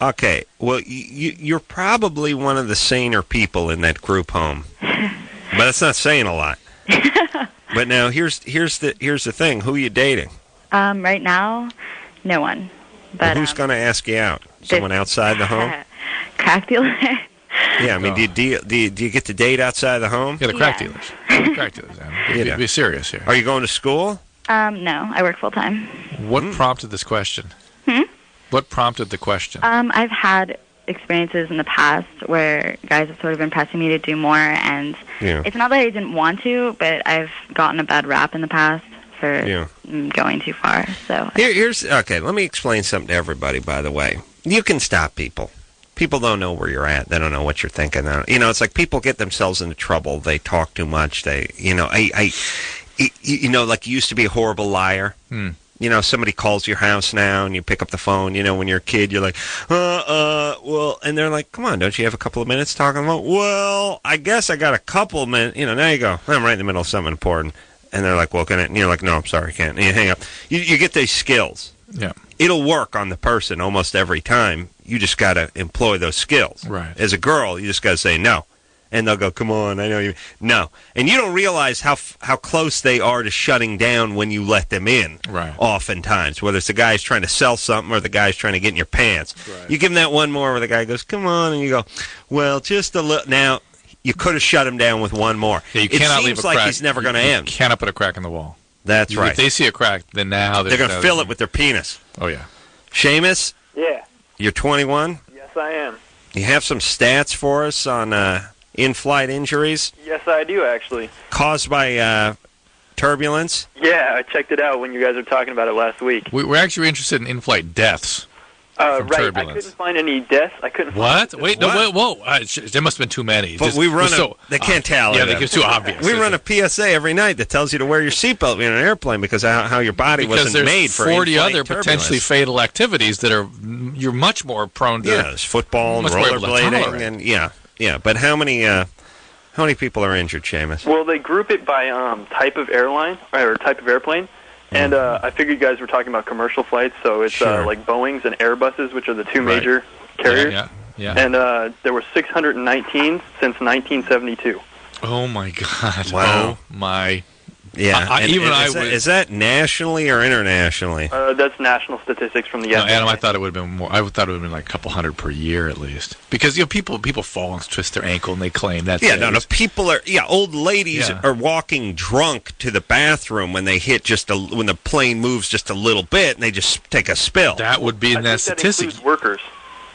Speaker 3: Okay, well, you're probably one of the saner people in that group home, but that's not saying a lot. But now, here's the thing. Who are you dating?
Speaker 10: Right now, no one. But
Speaker 3: who's going to ask you out? Someone outside the home?
Speaker 10: Crack dealer.
Speaker 3: Yeah, I mean, do you get to date outside the home?
Speaker 4: Yeah, the crack dealers. Crack dealers, Adam. Be serious here.
Speaker 3: Are you going to school?
Speaker 10: No, I work full time.
Speaker 4: What prompted this question? What prompted the question?
Speaker 10: I've had experiences in the past where guys have sort of been pressing me to do more, and it's not that I didn't want to, but I've gotten a bad rap in the past for going too far. So
Speaker 3: here's okay. Let me explain something to everybody. By the way, you can stop people. People don't know where you're at. They don't know what you're thinking. You know, it's like people get themselves into trouble. They talk too much. They, you know, you know, like you used to be a horrible liar. You know, somebody calls your house now, and you pick up the phone. You know, when you're a kid, you're like, well, and they're like, come on, don't you have a couple of minutes talking about? Well, I guess I got a couple of minutes. You know, now you go, I'm right in the middle of something important. And they're like, well, can I? And you're like, no, I'm sorry, I can't. And you hang up. You get these skills.
Speaker 4: Yeah.
Speaker 3: It'll work on the person almost every time. You just got to employ those skills.
Speaker 4: Right.
Speaker 3: As a girl, you just got to say no. And they'll go, come on, I know you. No. And you don't realize how close they are to shutting down when you let them in.
Speaker 4: Right.
Speaker 3: Oftentimes, whether it's the guy's trying to sell something or the guy's trying to get in your pants. Right. You give them that one more where the guy goes, come on, and you go, well, just a little. Now, you could have shut him down with one more.
Speaker 4: Yeah, you cannot leave a crack.
Speaker 3: It seems like he's never going to end.
Speaker 4: You cannot put a crack in the wall.
Speaker 3: That's right.
Speaker 4: If they see a crack, then now
Speaker 3: they're going to fill it with their penis.
Speaker 4: Oh, yeah.
Speaker 3: Seamus?
Speaker 11: Yeah.
Speaker 3: You're 21?
Speaker 11: Yes, I am.
Speaker 3: You have some stats for us on in-flight injuries?
Speaker 11: Yes, I do, actually.
Speaker 3: Caused by turbulence?
Speaker 11: Yeah, I checked it out when you guys were talking about it last week.
Speaker 4: We're actually interested in in-flight deaths.
Speaker 11: Right,
Speaker 4: turbulence.
Speaker 11: I couldn't find any deaths. I couldn't
Speaker 4: What?
Speaker 11: find
Speaker 4: Wait, no, wait, whoa. There must have been too many.
Speaker 3: But we run they can't tally.
Speaker 4: Yeah, it's too obvious.
Speaker 3: We run a PSA every night that tells you to wear your seatbelt in an airplane because of how your body wasn't made for
Speaker 4: 40 other
Speaker 3: turbulence.
Speaker 4: Potentially fatal activities that you're much more prone to.
Speaker 3: Yeah, there's football and rollerblading and yeah. But how many people are injured, Seamus?
Speaker 11: Well, they group it by type of airline or type of airplane. And I figured you guys were talking about commercial flights, so it's like Boeings and Airbuses, which are the two major carriers.
Speaker 4: Yeah.
Speaker 11: And there were 619 since 1972.
Speaker 4: Oh, my God.
Speaker 3: Wow.
Speaker 4: Oh, my
Speaker 3: Yeah. Is that nationally or internationally?
Speaker 11: That's national statistics from the FDA.
Speaker 4: Adam, I thought it would have been more. I thought it would have been like a couple hundred per year at least, because people fall and twist their ankle and they claim that's
Speaker 3: people are old ladies are walking drunk to the bathroom when they hit when the plane moves just a little bit and they just take a spill.
Speaker 4: That would be in that statistic.
Speaker 11: That includes workers.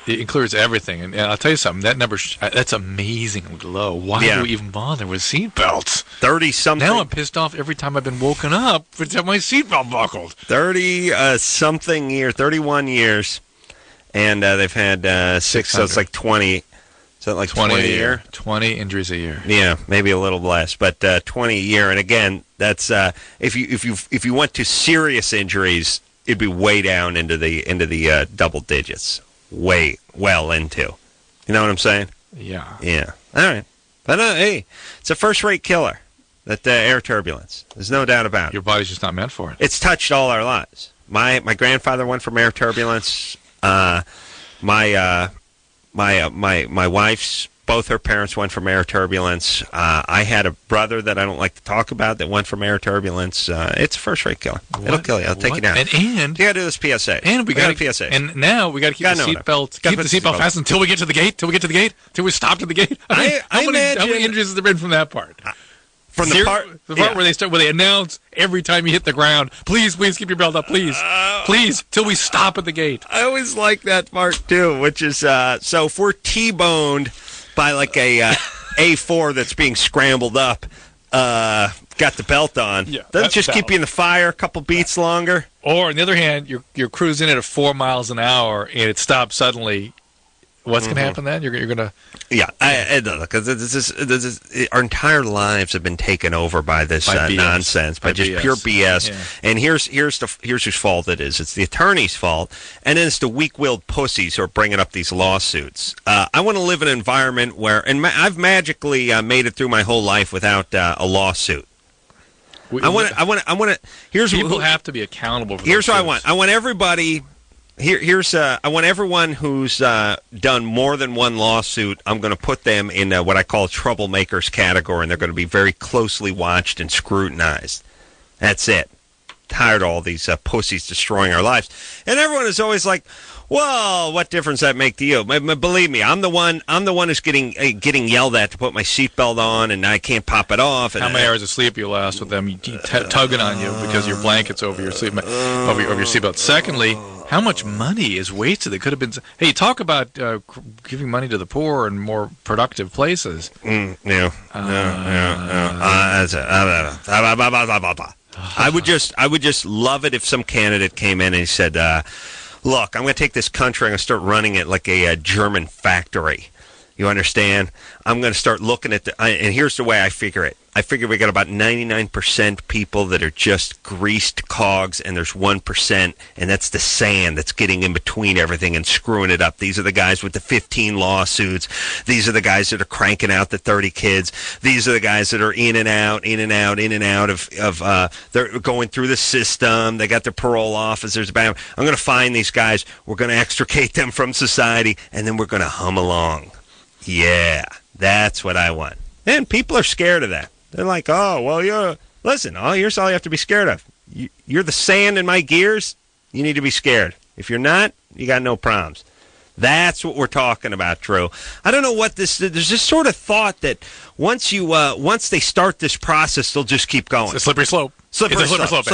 Speaker 4: It includes everything, and I'll tell you something. That number that's amazingly low. Why do we even bother with seatbelts?
Speaker 3: 30-something.
Speaker 4: Now I'm pissed off every time I've been woken up to have my seatbelt buckled.
Speaker 3: 30-something year, 31 years, and they've had 6, so it's like 20. Is that like 20 a year?
Speaker 4: 20 injuries a year.
Speaker 3: Yeah, maybe a little less, but 20 a year. And again, that's if you went to serious injuries, it'd be way down into the double digits. Way well into. You know what I'm saying?
Speaker 4: Yeah.
Speaker 3: Yeah. All right. But hey, it's a first-rate killer, that air turbulence. There's no doubt about it.
Speaker 4: Your body's just not meant for it.
Speaker 3: It's touched all our lives. My grandfather went from air turbulence. My wife's, both her parents went from air turbulence. I had a brother that I don't like to talk about that went from air turbulence. It's a first-rate killer. It'll kill you. It'll take you down.
Speaker 4: And
Speaker 3: you got to do this PSA.
Speaker 4: And we got
Speaker 3: a PSA.
Speaker 4: And now we got to keep the seatbelt. Keep the seatbelt fastened until we get to the gate. Till we stop at the gate. How many injuries has there been from that part?
Speaker 3: From the part
Speaker 4: where they announce every time you hit the ground, please keep your belt up, please, till we stop at the gate.
Speaker 3: I always like that part too, which is so if we're T-boned by like a A4 that's being scrambled up, got the belt on. Yeah, doesn't just keep you in the fire a couple beats longer.
Speaker 4: Or on the other hand, you're cruising in at 4 miles an hour and it stops suddenly. What's going to happen then? You're going to...
Speaker 3: Yeah, because our entire lives have been taken over by this nonsense, by just BS. Pure BS. Yeah. And here's whose fault it is. It's the attorney's fault, and then it's the weak-willed pussies who are bringing up these lawsuits. I want to live in an environment where, and I've magically made it through my whole life without a lawsuit. I want to. Here's
Speaker 4: people have to be accountable for.
Speaker 3: Here's what I want. I want everybody. I want everyone who's done more than one lawsuit, I'm going to put them in what I call troublemakers category, and they're going to be very closely watched and scrutinized. That's it. Tired of all these pussies destroying our lives. And everyone is always like, well, what difference does that make to you? Believe me, I'm the one who's getting yelled at to put my seatbelt on, and I can't pop it off. And
Speaker 4: how many hours of sleep you last with them tugging on you because your blanket's over your seatbelt? Secondly, how much money is wasted? They could have been. Hey, talk about giving money to the poor in more productive places.
Speaker 3: I would just love it if some candidate came in and he said, "Look, I'm going to take this country. I'm going to start running it like a German factory. You understand? I'm going to start looking at and here's the way I figure it. I figure we got about 99% people that are just greased cogs, and there's 1%, and that's the sand that's getting in between everything and screwing it up. These are the guys with the 15 lawsuits. These are the guys that are cranking out the 30 kids. These are the guys that are in and out of they're going through the system. They got their parole officers. I'm going to find these guys. We're going to extricate them from society, and then we're going to hum along. Yeah, that's what I want. And people are scared of that. They're like, oh, well, here's all you have to be scared of. You're the sand in my gears. You need to be scared. If you're not, you got no problems. That's what we're talking about, Drew. I don't know what there's this sort of thought that once they start this process, they'll just keep going.
Speaker 4: It's a slippery slope.
Speaker 3: Slippery slope.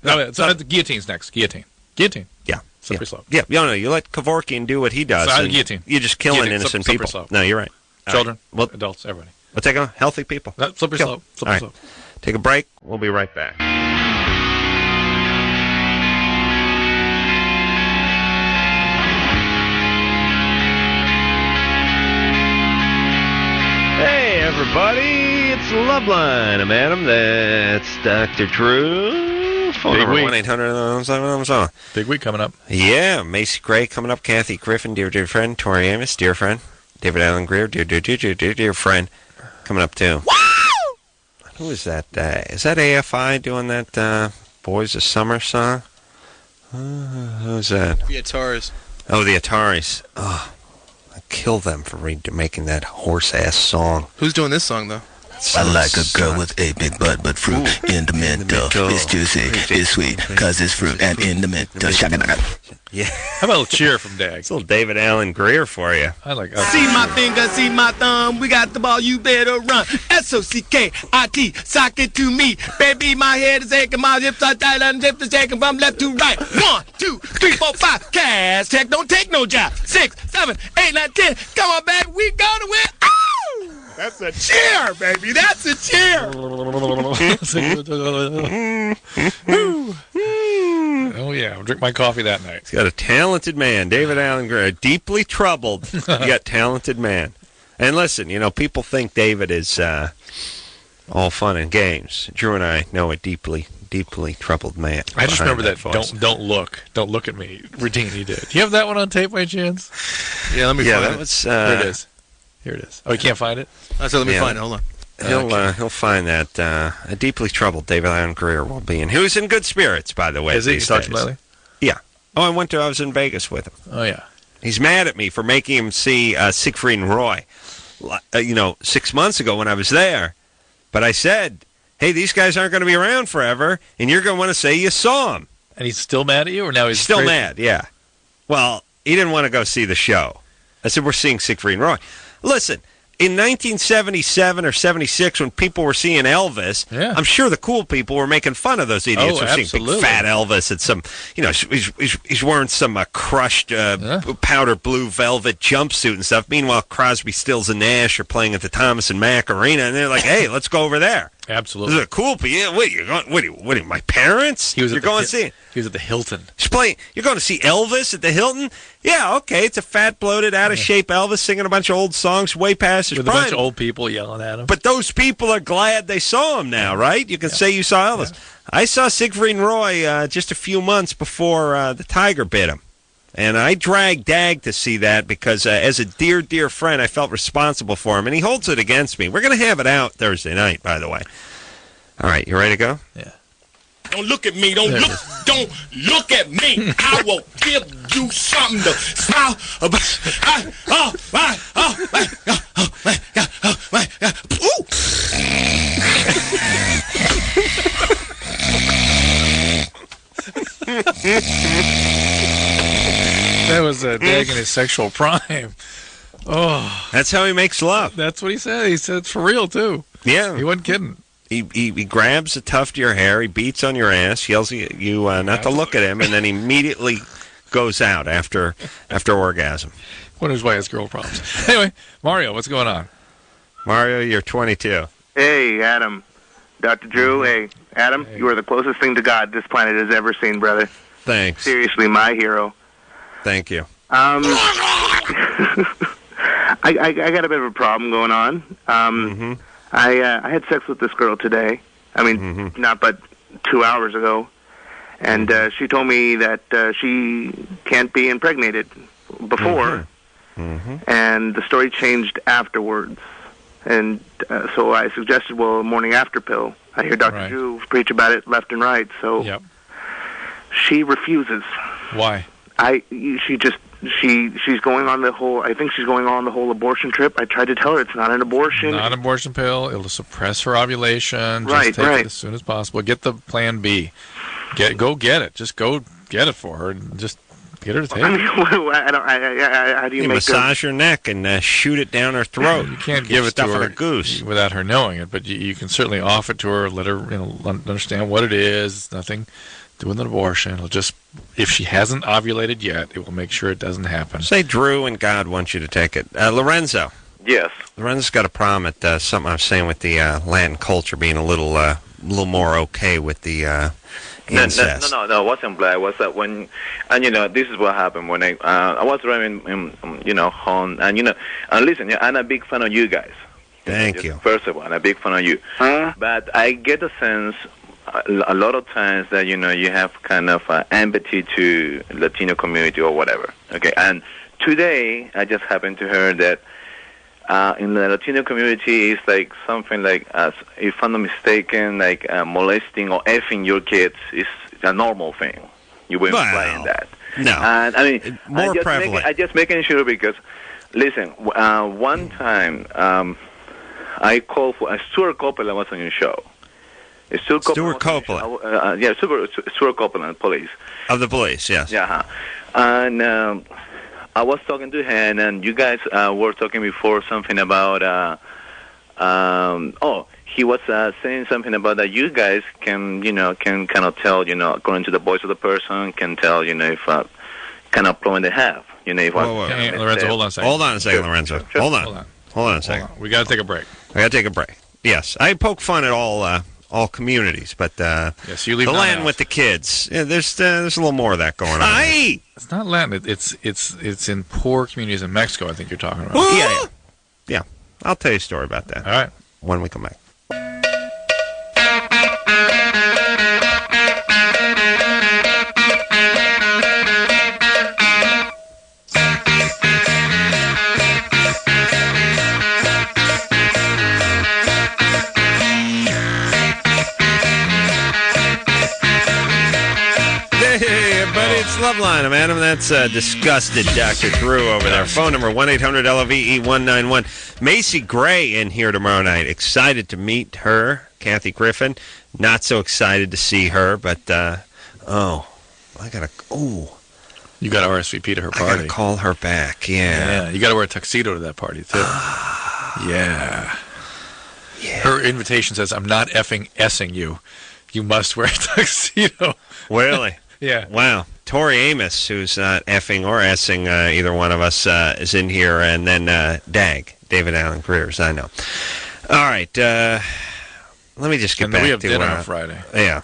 Speaker 4: No, guillotine's next. Guillotine.
Speaker 3: Yeah.
Speaker 4: Slippery slope.
Speaker 3: Yeah. You let Kevorkian do what he does.
Speaker 4: Guillotine.
Speaker 3: You're just killing innocent people.
Speaker 4: Slope.
Speaker 3: No, you're right.
Speaker 4: Children, adults, everybody.
Speaker 3: We'll take a healthy people.
Speaker 4: Slippery slope. Slippery slope.
Speaker 3: Take a break. We'll be right back. Hey, everybody. It's LoveLine. I'm Adam. That's Dr. Drew. Phone number 1-800-777.
Speaker 4: Big week coming up.
Speaker 3: Yeah. Macy Gray coming up. Kathy Griffin, dear friend. Tori Amos, dear friend. David Allen Greer, dear friend, coming up too. Wow! Who is that? Is that AFI doing that Boys of Summer song? Who's that?
Speaker 12: The Ataris.
Speaker 3: Oh, the Ataris. Oh, I kill them for making that horse-ass song.
Speaker 12: Who's doing this song, though? I like a girl with a big butt, but fruit in the middle. It's juicy, it's sweet, cause it's fruit and in the middle. Shaka-naka.
Speaker 3: Yeah.
Speaker 4: How about a little cheer from Dag?
Speaker 3: It's a little David Allen Greer for you.
Speaker 4: I like.
Speaker 7: See my finger, see my thumb. We got the ball, you better run. SOCKIT, sock it to me. Baby, my head is aching, my hips are tight, and hips are shaking from left to right. 1, 2, 3, 4, 5. Cash tech, don't take no job. 6, 7, 8, 9, 10. Come on, baby, we gonna win. Ow! That's a cheer, baby. That's a cheer.
Speaker 4: Oh, yeah. I'll drink my coffee that night.
Speaker 3: He's got a talented man, David Allen Greer. Deeply troubled, yet talented man. And listen, people think David is all fun and games. Drew and I know a deeply, deeply troubled man.
Speaker 4: I just remember that
Speaker 3: voice.
Speaker 4: don't look at me routine he did. Do you have that one on tape by chance?
Speaker 13: Yeah, let me find it.
Speaker 3: Was,
Speaker 4: Here it is. Here it is. Oh, you can't find it?
Speaker 13: So let me find it. Hold on.
Speaker 3: He'll find that a deeply troubled David Allen Greer will be in. Who's in good spirits, by the way.
Speaker 4: Is he? You talked lately?
Speaker 3: Yeah. Oh, I was in Vegas with him.
Speaker 4: Oh, yeah.
Speaker 3: He's mad at me for making him see Siegfried and Roy, 6 months ago when I was there. But I said, hey, these guys aren't going to be around forever, and you're going to want to say you saw them.
Speaker 4: And he's still mad at you, or now he's
Speaker 3: still mad, yeah. Well, he didn't want to go see the show. I said, we're seeing Siegfried and Roy. Listen, in 1977 or 76, when people were seeing Elvis, I'm sure the cool people were making fun of those idiots.
Speaker 4: Oh,
Speaker 3: we're seeing big fat Elvis and some, he's wearing some crushed powder blue velvet jumpsuit and stuff. Meanwhile, Crosby, Stills, and Nash are playing at the Thomas and Mack Arena, and they're like, hey, let's go over there.
Speaker 4: Absolutely.
Speaker 3: Those are cool people. Yeah, what are you, my parents? You're going to see?
Speaker 4: He was at the Hilton.
Speaker 3: You're going to see Elvis at the Hilton? Yeah, okay. It's a fat, bloated, out-of-shape Elvis singing a bunch of old songs way past his
Speaker 4: prime. With a bunch of old people yelling at him.
Speaker 3: But those people are glad they saw him now, right? You can say you saw Elvis. Yeah. I saw Siegfried and Roy just a few months before the Tiger bit him. And I dragged Dag to see that because as a dear, dear friend, I felt responsible for him. And he holds it against me. We're going to have it out Thursday night, by the way. All right, you ready to go?
Speaker 4: Yeah.
Speaker 7: Don't look at me. Don't look at me. I will give you something to smile about.
Speaker 4: That was Dag in his sexual prime. Oh,
Speaker 3: that's how he makes love.
Speaker 4: That's what he said. He said it's for real too.
Speaker 3: Yeah,
Speaker 4: he wasn't kidding.
Speaker 3: He grabs a tuft of your hair, he beats on your ass, yells at you not to look at him, and then he immediately goes out after orgasm.
Speaker 4: Wonders why he has girl problems. Anyway, Mario, what's going on?
Speaker 3: Mario, you're 22.
Speaker 14: Hey, Adam. Dr. Drew, hey, Adam, you are the closest thing to God this planet has ever seen, brother.
Speaker 3: Thanks.
Speaker 14: Seriously, my hero.
Speaker 3: Thank you.
Speaker 14: I got a bit of a problem going on. I had sex with this girl today. I mean, not but 2 hours ago. And she told me that she can't be impregnated before. And the story changed afterwards. And so I suggested, a morning after pill. I hear Dr. Drew preach about it left and right. So she refuses.
Speaker 4: Why?
Speaker 14: She's going on the whole. I think she's going on the whole abortion trip. I tried to tell her it's not an abortion.
Speaker 4: Not an abortion pill. It'll suppress her ovulation.
Speaker 14: Right,
Speaker 4: just take it as soon as possible. Get the Plan B. Go get it. Just go get it for her and just get her to take it.
Speaker 14: How do you make
Speaker 3: massage her neck and shoot it down her throat?
Speaker 4: You can't give it to her
Speaker 3: goose
Speaker 4: without her knowing it, but you can certainly offer it to her. Let her understand what it is. Nothing. Doing an abortion. It'll just, if she hasn't ovulated yet, it will make sure it doesn't happen.
Speaker 3: Say Drew and God want you to take it. Lorenzo.
Speaker 15: Yes.
Speaker 3: Lorenzo's got a problem at something I was saying with the Latin culture being a little more okay with the incest.
Speaker 15: No. Wasn't black. Was that when, and this is what happened when I was driving, home, and listen, I'm a big fan of you guys.
Speaker 3: Thank you.
Speaker 15: First of all, I'm a big fan of you. But I get the sense a lot of times that you have kind of empathy to Latino community or whatever. Okay, and today I just happened to hear that in the Latino community it's like something like, if I'm not mistaken, like molesting or effing your kids is a normal thing. You wouldn't play in that.
Speaker 3: No,
Speaker 15: and I mean
Speaker 3: more prevalent.
Speaker 15: I just making sure because listen, one time I called for Stuart Copeland was on your show. Stuart
Speaker 3: Copeland.
Speaker 15: Yeah, Stuart Copeland, police.
Speaker 3: Of the police, yes.
Speaker 15: Yeah. And I was talking to him, and you guys were talking before something about. He was saying something about that you guys can kind of tell, according to the voice of the person, can tell, if kind of problem they have.
Speaker 4: Lorenzo, hold on a second.
Speaker 3: Hold on a second, Lorenzo. Hold on a second.
Speaker 4: We got to take a break.
Speaker 3: We got to take a break. Yes, I poke fun at all communities, but
Speaker 4: yes, you leave
Speaker 3: the land
Speaker 4: out.
Speaker 3: with the kids. Yeah, there's a little more of that going on. Aye!
Speaker 4: It's not Latin. It's in poor communities in Mexico. I think you're talking about.
Speaker 3: Yeah. I'll tell you a story about that.
Speaker 4: All right,
Speaker 3: when we come back. LoveLine, I'm Adam. That's disgusted Dr. Drew over there. Phone number 1-800-LOVE-191. Macy Gray in here tomorrow night. Excited to meet her. Kathy Griffin. Not so excited to see her, but you got to
Speaker 4: RSVP to her party.
Speaker 3: I got to call her back. Yeah.
Speaker 4: You got to wear a tuxedo to that party too. Yeah. Her invitation says, "I'm not effing S-ing you. You must wear a tuxedo."
Speaker 3: Really?
Speaker 4: Yeah.
Speaker 3: Wow. Tori Amos, who's not effing or S-ing either one of us, is in here. And then David Allen Greers, I know. All right. Let me just get back to...
Speaker 4: we have dinner on Friday.
Speaker 3: Yeah.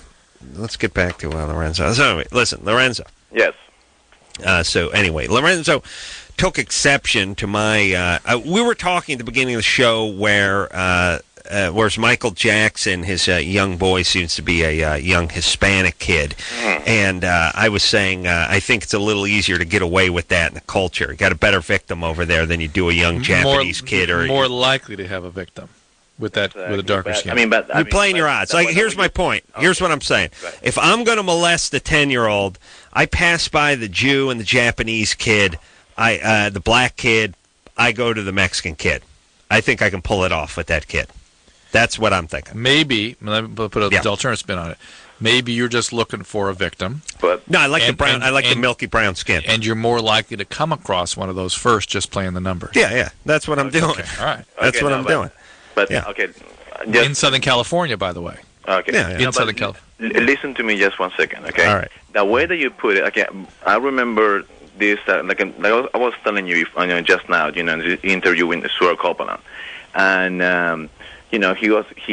Speaker 3: Let's get back to Lorenzo. So, listen, Lorenzo.
Speaker 15: Yes.
Speaker 3: So, anyway, Lorenzo took exception to my... we were talking at the beginning of the show whereas Michael Jackson, his young boy, seems to be a young Hispanic kid. And I was saying I think it's a little easier to get away with that in the culture. You got a better victim over there than you do a young Japanese kid. Or
Speaker 4: more likely to have a victim with a darker skin.
Speaker 3: You're playing your odds. Here's my point. Here's what I'm saying. Right. If I'm going to molest the 10-year-old, I pass by the Jew and the Japanese kid, the black kid, I go to the Mexican kid. I think I can pull it off with that kid. That's what I'm thinking.
Speaker 4: Maybe, let me put an alternative spin on it. Maybe you're just looking for a victim.
Speaker 3: No, I like the brown. I like the milky brown skin.
Speaker 4: And you're more likely to come across one of those first, just playing the numbers.
Speaker 3: Yeah. That's what I'm doing.
Speaker 4: Okay. All right.
Speaker 3: That's what I'm doing.
Speaker 15: But
Speaker 4: in Southern California, by the way.
Speaker 15: Okay.
Speaker 4: In Southern California.
Speaker 15: Listen to me just 1 second. Okay.
Speaker 3: All right.
Speaker 15: The way that you put it. Okay. I remember this. Like I was telling you just now. The interview with Stuart Copeland, and. He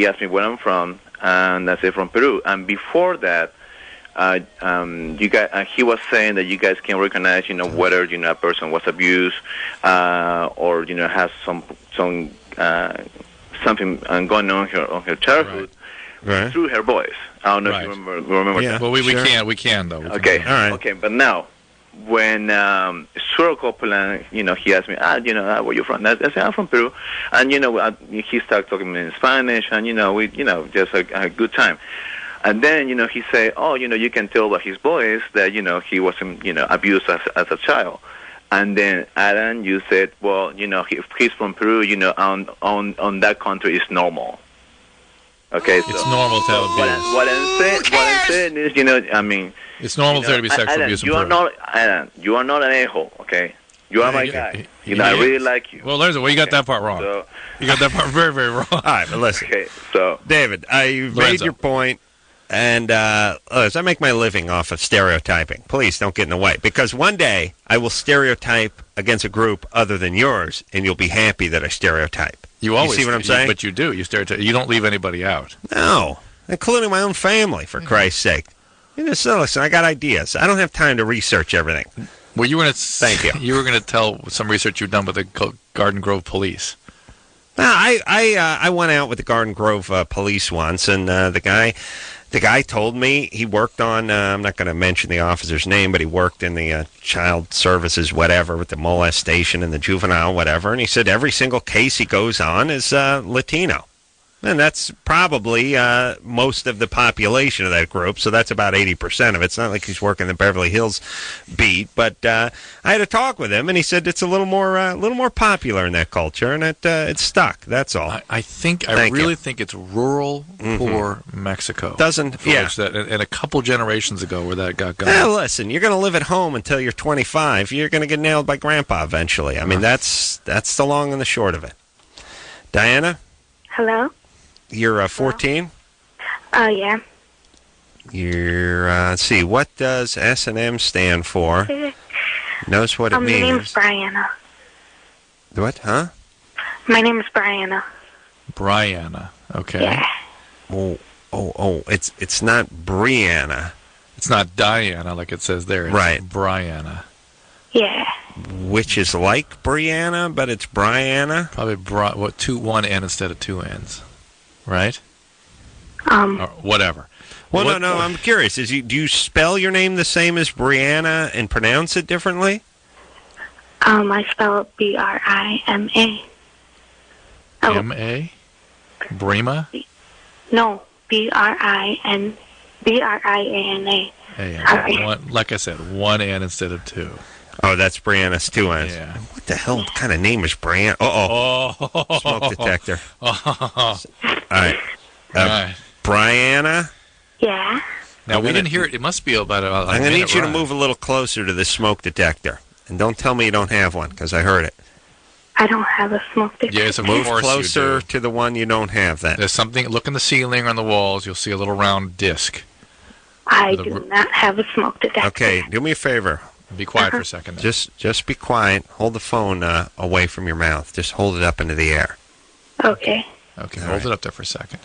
Speaker 15: asked me where I'm from, and I said from Peru. And before that, he was saying that you guys can recognize, whether a person was abused or has something going on her childhood through her voice. I don't know if you remember.
Speaker 4: Yeah. Well, we can though.
Speaker 15: Okay. All right. Okay, but now. When Stuart Copeland, he asked me, where you from? I said, I'm from Peru, and he started talking in Spanish, and we, just a good time. And then, he said, you can tell by his voice that he wasn't, abused as a child. And then Adam, you said, well, if he's from Peru, on that country it's normal. Okay,
Speaker 4: it's normal to have abuse.
Speaker 15: What I'm saying is,
Speaker 4: it's normal there to be sexual abuse in Peru.
Speaker 15: You are not an a-hole, okay? You are my guy. I really like you.
Speaker 4: Well, you got that part wrong. You got that part very, very wrong. All
Speaker 3: right, but listen.
Speaker 15: Okay, so
Speaker 3: David, you've made your point, and I make my living off of stereotyping. Please don't get in the way, because one day I will stereotype against a group other than yours, and you'll be happy that I stereotype.
Speaker 4: You always
Speaker 3: see what I'm saying?
Speaker 4: But you do. You stereotype. You don't leave anybody out.
Speaker 3: No, including my own family, for Christ's sake. Listen, I got ideas. I don't have time to research everything.
Speaker 4: Well, you were going to
Speaker 3: thank you.
Speaker 4: You were going to tell some research you've done with the Garden Grove Police.
Speaker 3: No, I went out with the Garden Grove Police once, and the guy told me he worked on. I'm not going to mention the officer's name, but he worked in the child services, whatever, with the molestation and the juvenile, whatever. And he said every single case he goes on is Latino. And that's probably most of the population of that group, so that's about 80% of it. It's not like he's working the Beverly Hills beat, but I had a talk with him, and he said it's a little more popular in that culture, and it's stuck. That's all.
Speaker 4: I really think it's rural, poor Mexico. And a couple generations ago where that got going.
Speaker 3: Well, listen, you're going to live at home until you're 25. You're going to get nailed by Grandpa eventually. I mean, that's the long and the short of it. Diana?
Speaker 16: Hello?
Speaker 3: You're 14?
Speaker 16: Yeah.
Speaker 3: You're, let's see, what does S&M stand for? Knows what it means.
Speaker 16: My name's Brianna.
Speaker 3: What, huh?
Speaker 16: My name is Brianna.
Speaker 4: Brianna, okay.
Speaker 16: Yeah.
Speaker 3: It's not Brianna.
Speaker 4: It's not Diana like it says there. It's
Speaker 3: right.
Speaker 4: Brianna.
Speaker 16: Yeah.
Speaker 3: Which is like Brianna, but it's Brianna?
Speaker 4: Probably one N instead of two N's. Right?
Speaker 16: Or
Speaker 4: whatever.
Speaker 3: Well, no, I'm curious. Do you spell your name the same as Brianna and pronounce it differently?
Speaker 16: I spell it B-R-I-M-A.
Speaker 4: M-A? Brima?
Speaker 16: No, B-R-I-A-N-A.
Speaker 4: Like I said, one N instead of two.
Speaker 3: Oh, that's Brianna's two N's.
Speaker 4: Yeah.
Speaker 3: What the hell kind of name is Brianna? Uh-oh. Smoke detector. All right. Brianna?
Speaker 16: Yeah?
Speaker 4: Now, we didn't hear it. It must be about
Speaker 3: I'm going to need you to move a little closer to the smoke detector. And don't tell me you don't have one, because I heard it.
Speaker 16: I don't have a smoke detector.
Speaker 4: Yes, of
Speaker 3: move
Speaker 4: course
Speaker 3: closer to the one you don't have then.
Speaker 4: There's something, look in the ceiling or on the walls, you'll see a little round disc.
Speaker 16: I do not have a smoke detector.
Speaker 3: Okay, do me a favor.
Speaker 4: Be quiet for a second. Then.
Speaker 3: Just be quiet. Hold the phone away from your mouth. Just hold it up into the air.
Speaker 16: Okay.
Speaker 4: Okay, hold it up there for a second.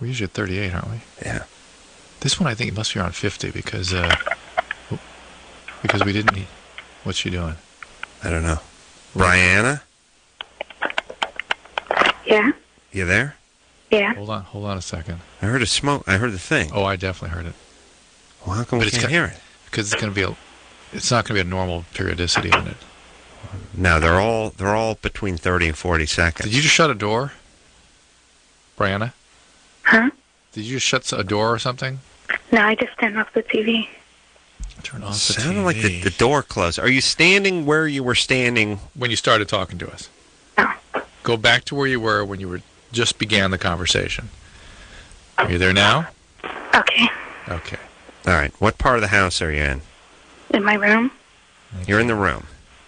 Speaker 4: We're usually at 38, aren't we?
Speaker 3: Yeah.
Speaker 4: This one, I think it must be around 50 because we didn't need... What's she doing?
Speaker 3: I don't know. Brianna?
Speaker 16: Yeah?
Speaker 3: You there?
Speaker 16: Yeah.
Speaker 4: Hold on a second.
Speaker 3: I heard a smoke. I heard the thing.
Speaker 4: Oh, I definitely heard it.
Speaker 3: Well, how come we can't hear it?
Speaker 4: Because it's not going to be a normal periodicity on it.
Speaker 3: No, they're all between 30 and 40 seconds.
Speaker 4: Did you just shut a door, Brianna?
Speaker 16: Huh?
Speaker 4: Did you just shut a door or something?
Speaker 16: No, I just turned off the TV.
Speaker 4: Turn off the
Speaker 3: Sounded
Speaker 4: TV.
Speaker 3: like the door closed. Are you standing where you were standing
Speaker 4: when you started talking to us?
Speaker 16: No.
Speaker 4: Go back to where you were when you just began the conversation. Are you there now?
Speaker 16: Okay.
Speaker 4: Okay.
Speaker 3: All right. What part of the house are you in?
Speaker 16: In my room.
Speaker 3: Okay. You're in the room.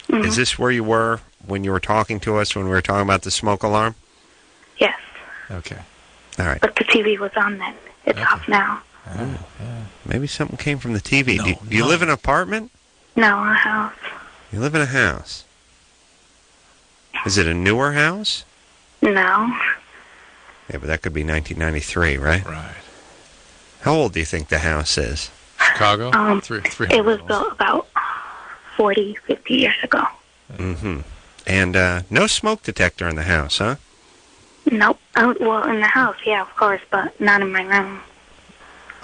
Speaker 16: Mm-hmm.
Speaker 3: Is this where you were when you were talking to us when we were talking about the smoke alarm?
Speaker 16: Yes.
Speaker 4: Okay.
Speaker 3: All right.
Speaker 16: But the TV was on then. It's off now.
Speaker 3: Yeah. Maybe something came from the TV. Do you live in an apartment?
Speaker 16: No, a house.
Speaker 3: You live in a house. Is it a newer house?
Speaker 16: No.
Speaker 3: Yeah, but that could be 1993, right?
Speaker 4: Right.
Speaker 3: How old do you think the house is?
Speaker 4: Chicago?
Speaker 16: It was built about 40, 50 years ago.
Speaker 3: Mm-hmm. And no smoke detector in the house, huh?
Speaker 16: Nope. Well, in the house, yeah, of course, but not in my room.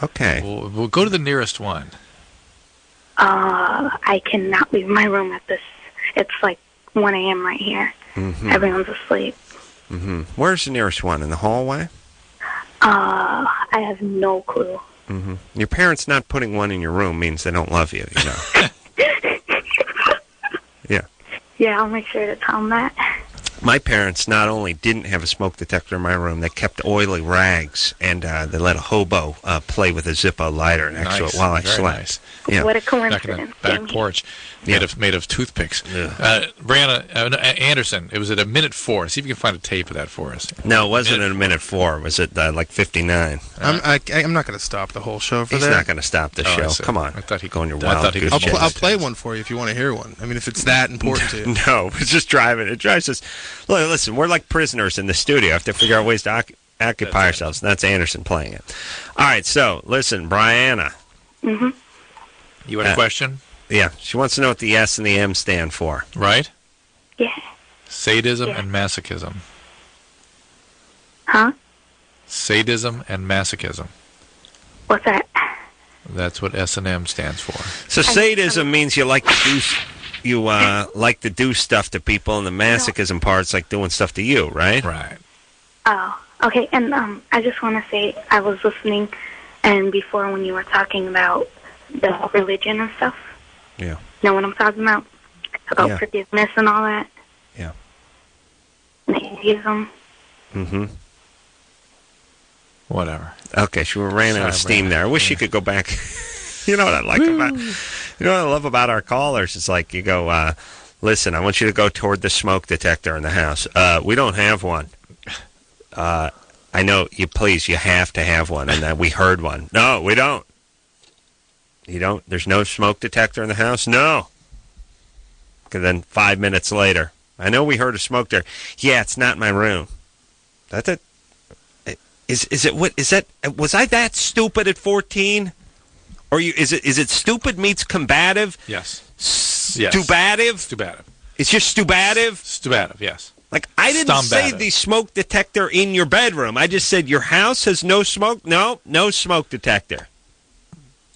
Speaker 3: Okay.
Speaker 4: We'll go to the nearest one.
Speaker 16: I cannot leave my room at this. It's like 1 a.m. right here.
Speaker 3: Mm-hmm.
Speaker 16: Everyone's asleep.
Speaker 3: Mm-hmm. Where's the nearest one? In the hallway?
Speaker 16: I have no clue.
Speaker 3: Mm-hmm. Your parents not putting one in your room means they don't love you, you know. Yeah.
Speaker 16: Yeah, I'll make sure to tell them that.
Speaker 3: My parents not only didn't have a smoke detector in my room, they kept oily rags, and they let a hobo play with a Zippo lighter next to it while I slept.
Speaker 4: Nice.
Speaker 3: Yeah.
Speaker 16: What a coincidence.
Speaker 4: Back porch made of toothpicks. Brianna Anderson, it was at 1:04. See if you can find a tape of that for us.
Speaker 3: No, it wasn't at 1:04. It was at like 59.
Speaker 13: I'm not going to stop the whole show for that.
Speaker 3: He's not going to stop the show. Come on.
Speaker 4: I thought he'd
Speaker 3: go on your wild goose chase.
Speaker 13: I'll play one for you if you want to hear one. I mean, if it's that important to you.
Speaker 3: No, it's just driving. It drives us. Look, listen, we're like prisoners in the studio. We have to figure out ways to occupy ourselves. And that's Anderson playing it. All right, so listen, Brianna.
Speaker 16: Mm-hmm.
Speaker 4: You had a question?
Speaker 3: Yeah, she wants to know what the S and the M stand for.
Speaker 4: Right?
Speaker 16: Yeah.
Speaker 4: Sadism and masochism.
Speaker 16: Huh?
Speaker 4: Sadism and masochism.
Speaker 16: What's that?
Speaker 4: That's what S&M stands for.
Speaker 3: So sadism means you like to do... you like to do stuff to people, and the masochism part's like doing stuff to you, right?
Speaker 4: Right.
Speaker 16: Oh, okay. And I just want to say I was listening, and before when you were talking about the religion and stuff.
Speaker 3: Yeah.
Speaker 16: You know what I'm talking about? About forgiveness and all that.
Speaker 3: Yeah.
Speaker 16: And atheism.
Speaker 3: Mm-hmm.
Speaker 4: Whatever.
Speaker 3: Okay, she ran out of steam there. I wish she could go back. You know what I like about, you know what I love about our callers? It's like you go, listen, I want you to go toward the smoke detector in the house. We don't have one. I know you. Please, you have to have one. And we heard one. No, we don't. You don't. There's no smoke detector in the house. No. And then 5 minutes later, I know we heard a smoke there. Yeah, it's not in my room. That's it. Is it what is that? Was I that stupid at 14? Or is it stupid meets combative?
Speaker 4: Yes.
Speaker 3: Stubative?
Speaker 4: Stubative.
Speaker 3: It's just stubative?
Speaker 4: Stubative, yes.
Speaker 3: Like, I didn't say the smoke detector in your bedroom. I just said your house has no smoke? No smoke detector.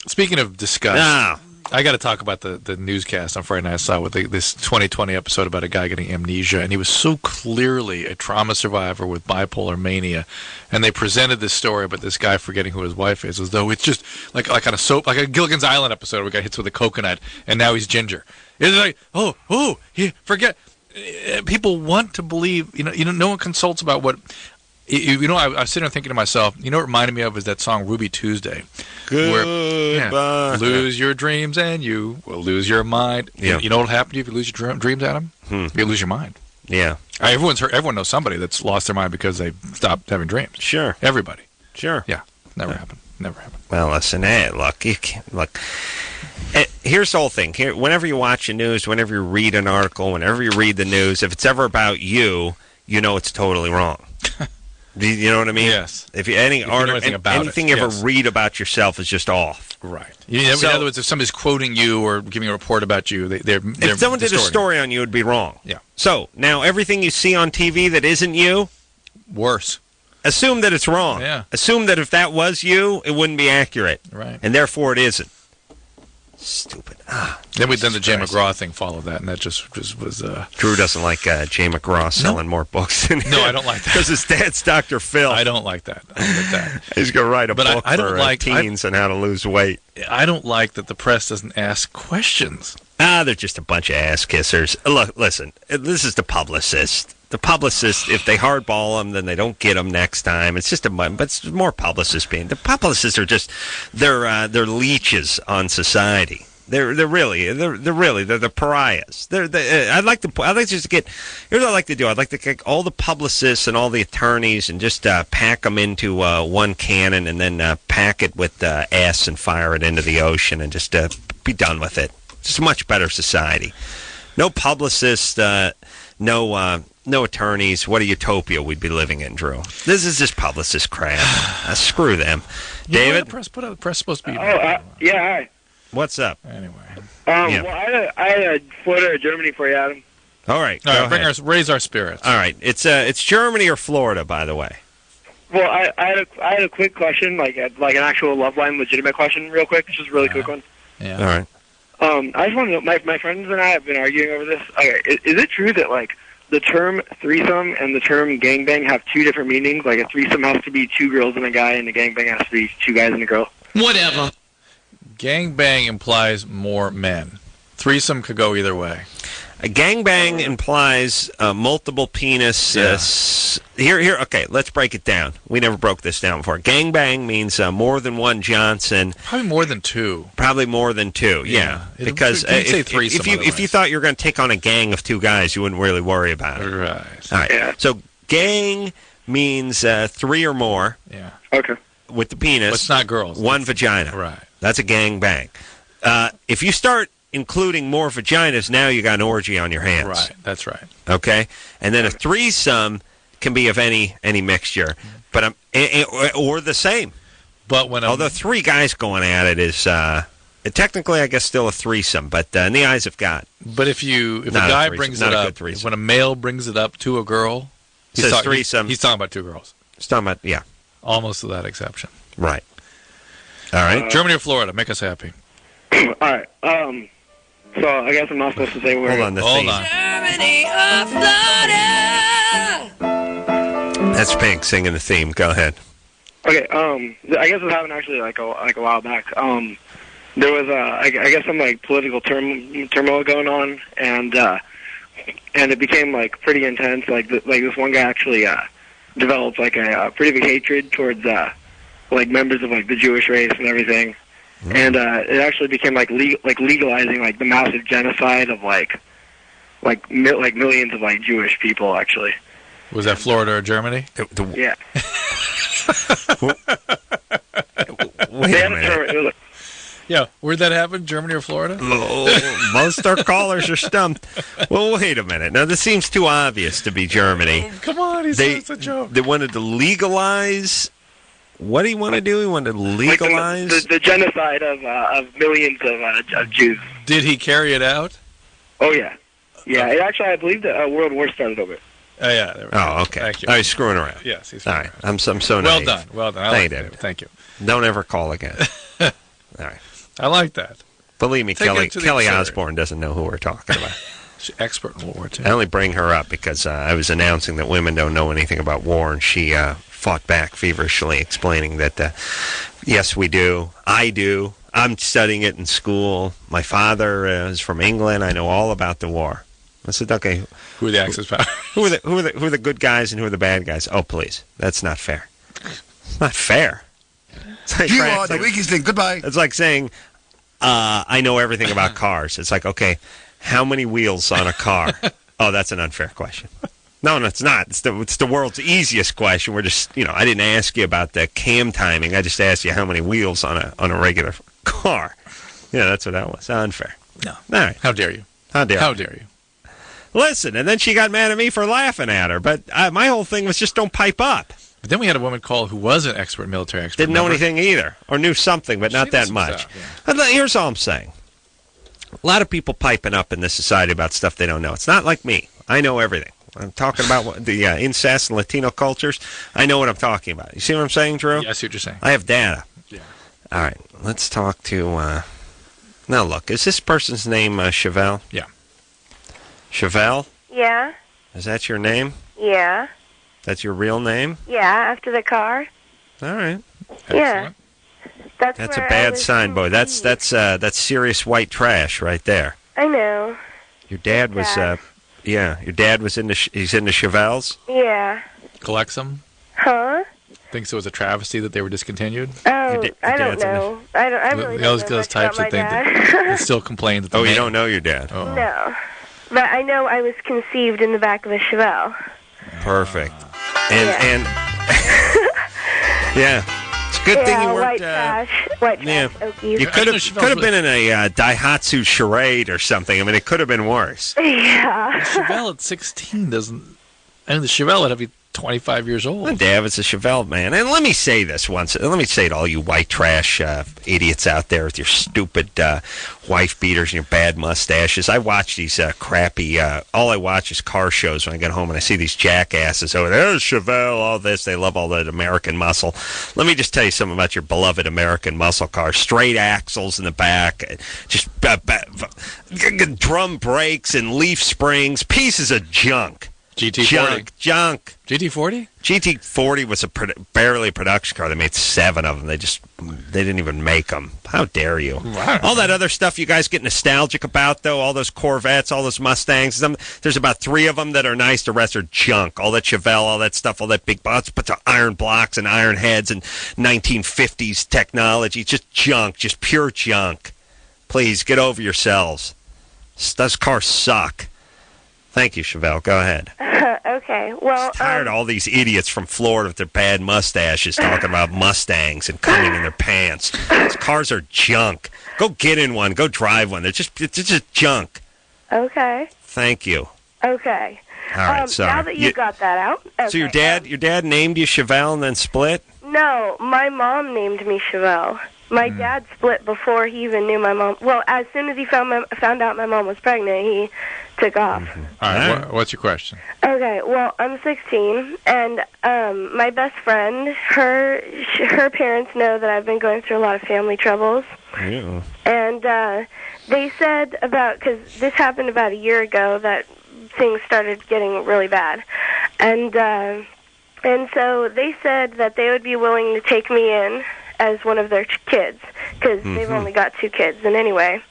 Speaker 4: Speaking of disgust, I got to talk about the newscast on Friday night. I saw with this 2020 episode about a guy getting amnesia, and he was so clearly a trauma survivor with bipolar mania. And they presented this story about this guy forgetting who his wife is, as though it's just like on a soap, like a Gilligan's Island episode where a guy hits with a coconut, and now he's ginger. It's like, he forget. People want to believe. No one consults about what. I was sitting there thinking to myself, what it reminded me of is that song Ruby Tuesday.
Speaker 3: Goodbye.
Speaker 4: Lose your dreams and you will lose your mind.
Speaker 3: Yeah.
Speaker 4: You know what will happen to you if you lose your dreams, Adam? You lose your mind.
Speaker 3: Yeah.
Speaker 4: Everyone knows somebody that's lost their mind because they stopped having dreams.
Speaker 3: Sure.
Speaker 4: Everybody.
Speaker 3: Sure.
Speaker 4: Yeah. Never happened. Never happened.
Speaker 3: Well, listen, look, you can't, look. Here's the whole thing. Whenever you watch the news, whenever you read an article, whenever you read the news, if it's ever about you, you know it's totally wrong. You know what I mean?
Speaker 4: Yes.
Speaker 3: If you anything you ever read about yourself is just off.
Speaker 4: Right. In other words, if somebody's quoting you or giving a report about you, they're
Speaker 3: if someone did a story on you, it would be wrong.
Speaker 4: Yeah.
Speaker 3: So now everything you see on TV that isn't you,
Speaker 4: worse.
Speaker 3: Assume that it's wrong.
Speaker 4: Yeah.
Speaker 3: Assume that if that was you, it wouldn't be accurate.
Speaker 4: Right.
Speaker 3: And therefore it isn't. Stupid.
Speaker 4: Then the Jay McGraw thing followed that, and that just was.
Speaker 3: Drew doesn't like Jay McGraw selling more books.
Speaker 4: No, I don't like that.
Speaker 3: Because his dad's Dr. Phil.
Speaker 4: I don't like that.
Speaker 3: He's going to write a book
Speaker 4: I don't
Speaker 3: for
Speaker 4: like
Speaker 3: teens and how to lose weight.
Speaker 4: I don't like that the press doesn't ask questions.
Speaker 3: They're just a bunch of ass kissers. Look, listen, this is the publicist. The publicists, if they hardball them, then they don't get them next time. It's just but it's more publicists being. The publicists are just they're leeches on society. They're the pariahs. I'd like to just get. Here's what I like to do. I'd like to take all the publicists and all the attorneys and just pack them into one cannon and then pack it with ass and fire it into the ocean and just be done with it. It's a much better society. No publicists. No attorneys. What a utopia we'd be living in, Drew. This is just publicist crap. Screw them. David?
Speaker 4: The press supposed to be...
Speaker 17: yeah, hi.
Speaker 3: What's up?
Speaker 4: Anyway.
Speaker 17: Well, I had a Florida or Germany for you, Adam.
Speaker 3: All right.
Speaker 4: Raise our spirits.
Speaker 3: All right. It's Germany or Florida, by the way.
Speaker 17: Well, I had a quick question, like an actual LoveLine legitimate question, real quick. Just a really quick one.
Speaker 3: Yeah. All right.
Speaker 17: I just want to know, my friends and I have been arguing over this. Okay, is it true that, like, the term threesome and the term gangbang have two different meanings? Like, a threesome has to be two girls and a guy, and a gangbang has to be two guys and a girl?
Speaker 4: Whatever. Gangbang implies more men. Threesome could go either way.
Speaker 3: A gangbang implies multiple penis. Here. Okay, let's break it down. We never broke this down before. Gangbang means more than one Johnson.
Speaker 4: Probably more than two.
Speaker 3: Probably more than two. Yeah. Because if you thought you were going to take on a gang of two guys, you wouldn't really worry about it.
Speaker 4: Right.
Speaker 3: All right. Yeah. So gang means three or more.
Speaker 4: Yeah.
Speaker 17: Okay.
Speaker 3: With the penis.
Speaker 4: But it's not girls.
Speaker 3: One vagina.
Speaker 4: Right.
Speaker 3: That's a gangbang. If you start including more vaginas, now you got an orgy on your hands.
Speaker 4: Right, that's right.
Speaker 3: Okay, and then a threesome can be of any mixture, but or the same.
Speaker 4: But
Speaker 3: although three guys going at it is technically, I guess, still a threesome, but in the eyes of God.
Speaker 4: But if a guy brings it up, when a male brings it up to a girl,
Speaker 3: says threesome.
Speaker 4: He's talking about two girls.
Speaker 3: He's talking about
Speaker 4: almost to that exception.
Speaker 3: Right. All right.
Speaker 4: Germany or Florida, make us happy.
Speaker 17: All right. So I guess I'm not supposed to say where.
Speaker 3: Hold on.
Speaker 18: Germany or Florida.
Speaker 3: That's Pink singing the theme. Go ahead.
Speaker 17: Okay. I guess it happened actually like a while back. There was I guess some like political turmoil going on, and it became like pretty intense. Like this one guy actually developed like a pretty big hatred towards like members of like the Jewish race and everything. And it actually became like legalizing like the massive genocide of like millions of like Jewish people. Actually,
Speaker 4: was that Florida or Germany?
Speaker 17: Yeah.
Speaker 3: Wait a minute.
Speaker 4: Yeah, where'd that happen? Germany or Florida?
Speaker 3: Most our callers are stumped. Well, wait a minute. Now this seems too obvious to be Germany.
Speaker 4: Come on, it's a joke.
Speaker 3: They wanted to legalize. What do you want to do? He wanted to legalize
Speaker 17: like the genocide of millions of Jews.
Speaker 4: Did he carry it out?
Speaker 17: Oh yeah, yeah. It actually, I believe the World War started over it.
Speaker 4: Oh yeah.
Speaker 3: Oh, okay.
Speaker 4: Thank you.
Speaker 3: Oh, he's screwing around.
Speaker 4: Yes, he's
Speaker 3: all right. I'm so naive.
Speaker 4: Well done. I like that. Thank you.
Speaker 3: Don't ever call again. All right.
Speaker 4: I like that.
Speaker 3: Believe me,
Speaker 4: Take
Speaker 3: Kelly Osbourne doesn't know who we're talking about.
Speaker 4: She's expert in World War II.
Speaker 3: I only bring her up because I was announcing that women don't know anything about war, and she fought back feverishly, explaining that, yes, we do. I do. I'm studying it in school. My father is from England. I know all about the war. I said, okay.
Speaker 4: Who are the Axis powers?
Speaker 3: Who are the good guys and who are the bad guys? Oh, please. That's not fair. It's not fair. It's like,
Speaker 5: you are the weakest link. Goodbye.
Speaker 3: It's like saying, I know everything about cars. It's like, okay, how many wheels on a car? Oh, that's an unfair question. No, it's not. It's the world's easiest question. We're just, I didn't ask you about the cam timing. I just asked you how many wheels on a regular car. Yeah, that's what that was. Unfair.
Speaker 4: No.
Speaker 3: All right.
Speaker 4: How dare you?
Speaker 3: How dare
Speaker 4: you?
Speaker 3: Listen, and then she got mad at me for laughing at her. But my whole thing was just don't pipe up.
Speaker 4: But then we had a woman call who was an expert, military expert.
Speaker 3: Didn't know anything either, or knew something, but not that much.
Speaker 4: Stuff, yeah.
Speaker 3: Here's all I'm saying. A lot of people piping up in this society about stuff they don't know. It's not like me. I know everything. I'm talking about the incest and Latino cultures. I know what I'm talking about. You see what I'm saying, Drew?
Speaker 4: Yeah, I see what you're saying.
Speaker 3: I have data.
Speaker 4: Yeah.
Speaker 3: All right. Let's talk to... now, look. Is this person's name Chevelle?
Speaker 4: Yeah.
Speaker 3: Chevelle?
Speaker 6: Yeah.
Speaker 3: Is that your name?
Speaker 6: Yeah.
Speaker 3: That's your real name?
Speaker 6: Yeah, after the car.
Speaker 3: All right.
Speaker 6: Yeah. That's
Speaker 3: a bad sign, boy. That's serious white trash right there.
Speaker 6: I know.
Speaker 3: Your dad was... your dad was he's into Chevelles?
Speaker 6: Yeah.
Speaker 4: Collects them?
Speaker 6: Huh?
Speaker 4: Thinks it was a travesty that they were discontinued?
Speaker 6: Oh, I don't know. I really don't know
Speaker 4: those types of things that still complain that
Speaker 3: you don't know your dad?
Speaker 4: Oh.
Speaker 6: No. But I know I was conceived in the back of a Chevelle.
Speaker 3: Perfect. And yeah. It's a good thing you weren't...
Speaker 6: White trash, Okies.
Speaker 3: You could have been in a Daihatsu charade or something. I mean, it could have been worse.
Speaker 6: Yeah.
Speaker 4: The Chevelle at 16 doesn't... I mean, the Chevelle would have to be 25 years old.
Speaker 3: My dad was a Chevelle man. And let me say this once. Let me say to all you white trash idiots out there with your stupid wife beaters and your bad mustaches. I watch these crappy... all I watch is car shows when I get home, and I see these jackasses. Oh, there's Chevelle, all this. They love all that American muscle. Let me just tell you something about your beloved American muscle car. Straight axles in the back. Just drum brakes and leaf springs. Pieces of junk.
Speaker 4: GT40.
Speaker 3: Junk.
Speaker 4: GT40?
Speaker 3: GT40 was barely a production car. They made 7 of them. They didn't even make them. How dare you?
Speaker 4: Wow.
Speaker 3: All that other stuff you guys get nostalgic about, though, all those Corvettes, all those Mustangs, there's about 3 of them that are nice. The rest are junk. All that Chevelle, all that stuff, all that big bunch of iron blocks and iron heads and 1950s technology. Just junk. Just pure junk. Please, get over yourselves. Those cars suck. Thank you, Chevelle. Go ahead.
Speaker 6: Okay. Well,
Speaker 3: tired of all these idiots from Florida with their bad mustaches talking about Mustangs and coming in their pants. These cars are junk. Go get in one. Go drive one. It's just junk.
Speaker 6: Okay.
Speaker 3: Thank you.
Speaker 6: Okay.
Speaker 3: All right. Sorry.
Speaker 6: Now that you got that out. Okay.
Speaker 3: So your dad named you Chevelle and then split?
Speaker 6: No, my mom named me Chevelle. My dad split before he even knew my mom. Well, as soon as he found out my mom was pregnant, he
Speaker 19: took off.
Speaker 4: All right. What's your question?
Speaker 19: Okay, well, I'm 16, and my best friend, her parents know that I've been going through a lot of family troubles.
Speaker 3: Yeah.
Speaker 19: And they said because this happened about a year ago, that things started getting really bad. And so they said that they would be willing to take me in as one of their kids, because they've only got 2 kids. And anyway,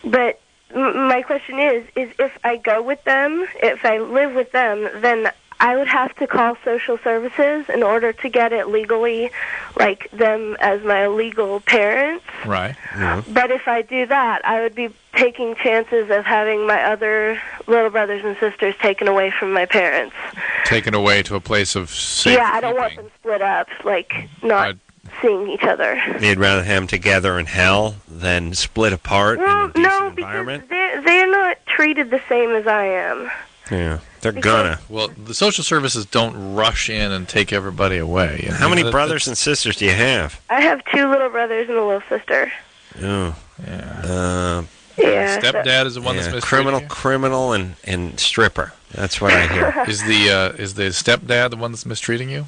Speaker 19: but my question is if I go with them, if I live with them, then I would have to call social services in order to get it legally, like them as my legal parents.
Speaker 4: Right.
Speaker 3: Yeah.
Speaker 19: But if I do that, I would be taking chances of having my other little brothers and sisters taken away from my parents.
Speaker 4: Taken away to a place of safety.
Speaker 19: Yeah, I don't want them split up, like not seeing each other.
Speaker 3: You'd rather have them together in hell than split apart in a decent environment?
Speaker 19: Because they're not treated the same as I am.
Speaker 3: Yeah, they're gonna.
Speaker 4: Well, the social services don't rush in and take everybody away.
Speaker 3: How many brothers and sisters do you have?
Speaker 19: I have 2 little brothers and a little sister.
Speaker 3: Oh.
Speaker 4: Yeah.
Speaker 19: Yeah.
Speaker 4: Stepdad is the one that's mistreating
Speaker 3: criminal, and stripper. That's what I hear.
Speaker 4: Is the stepdad the one that's mistreating you?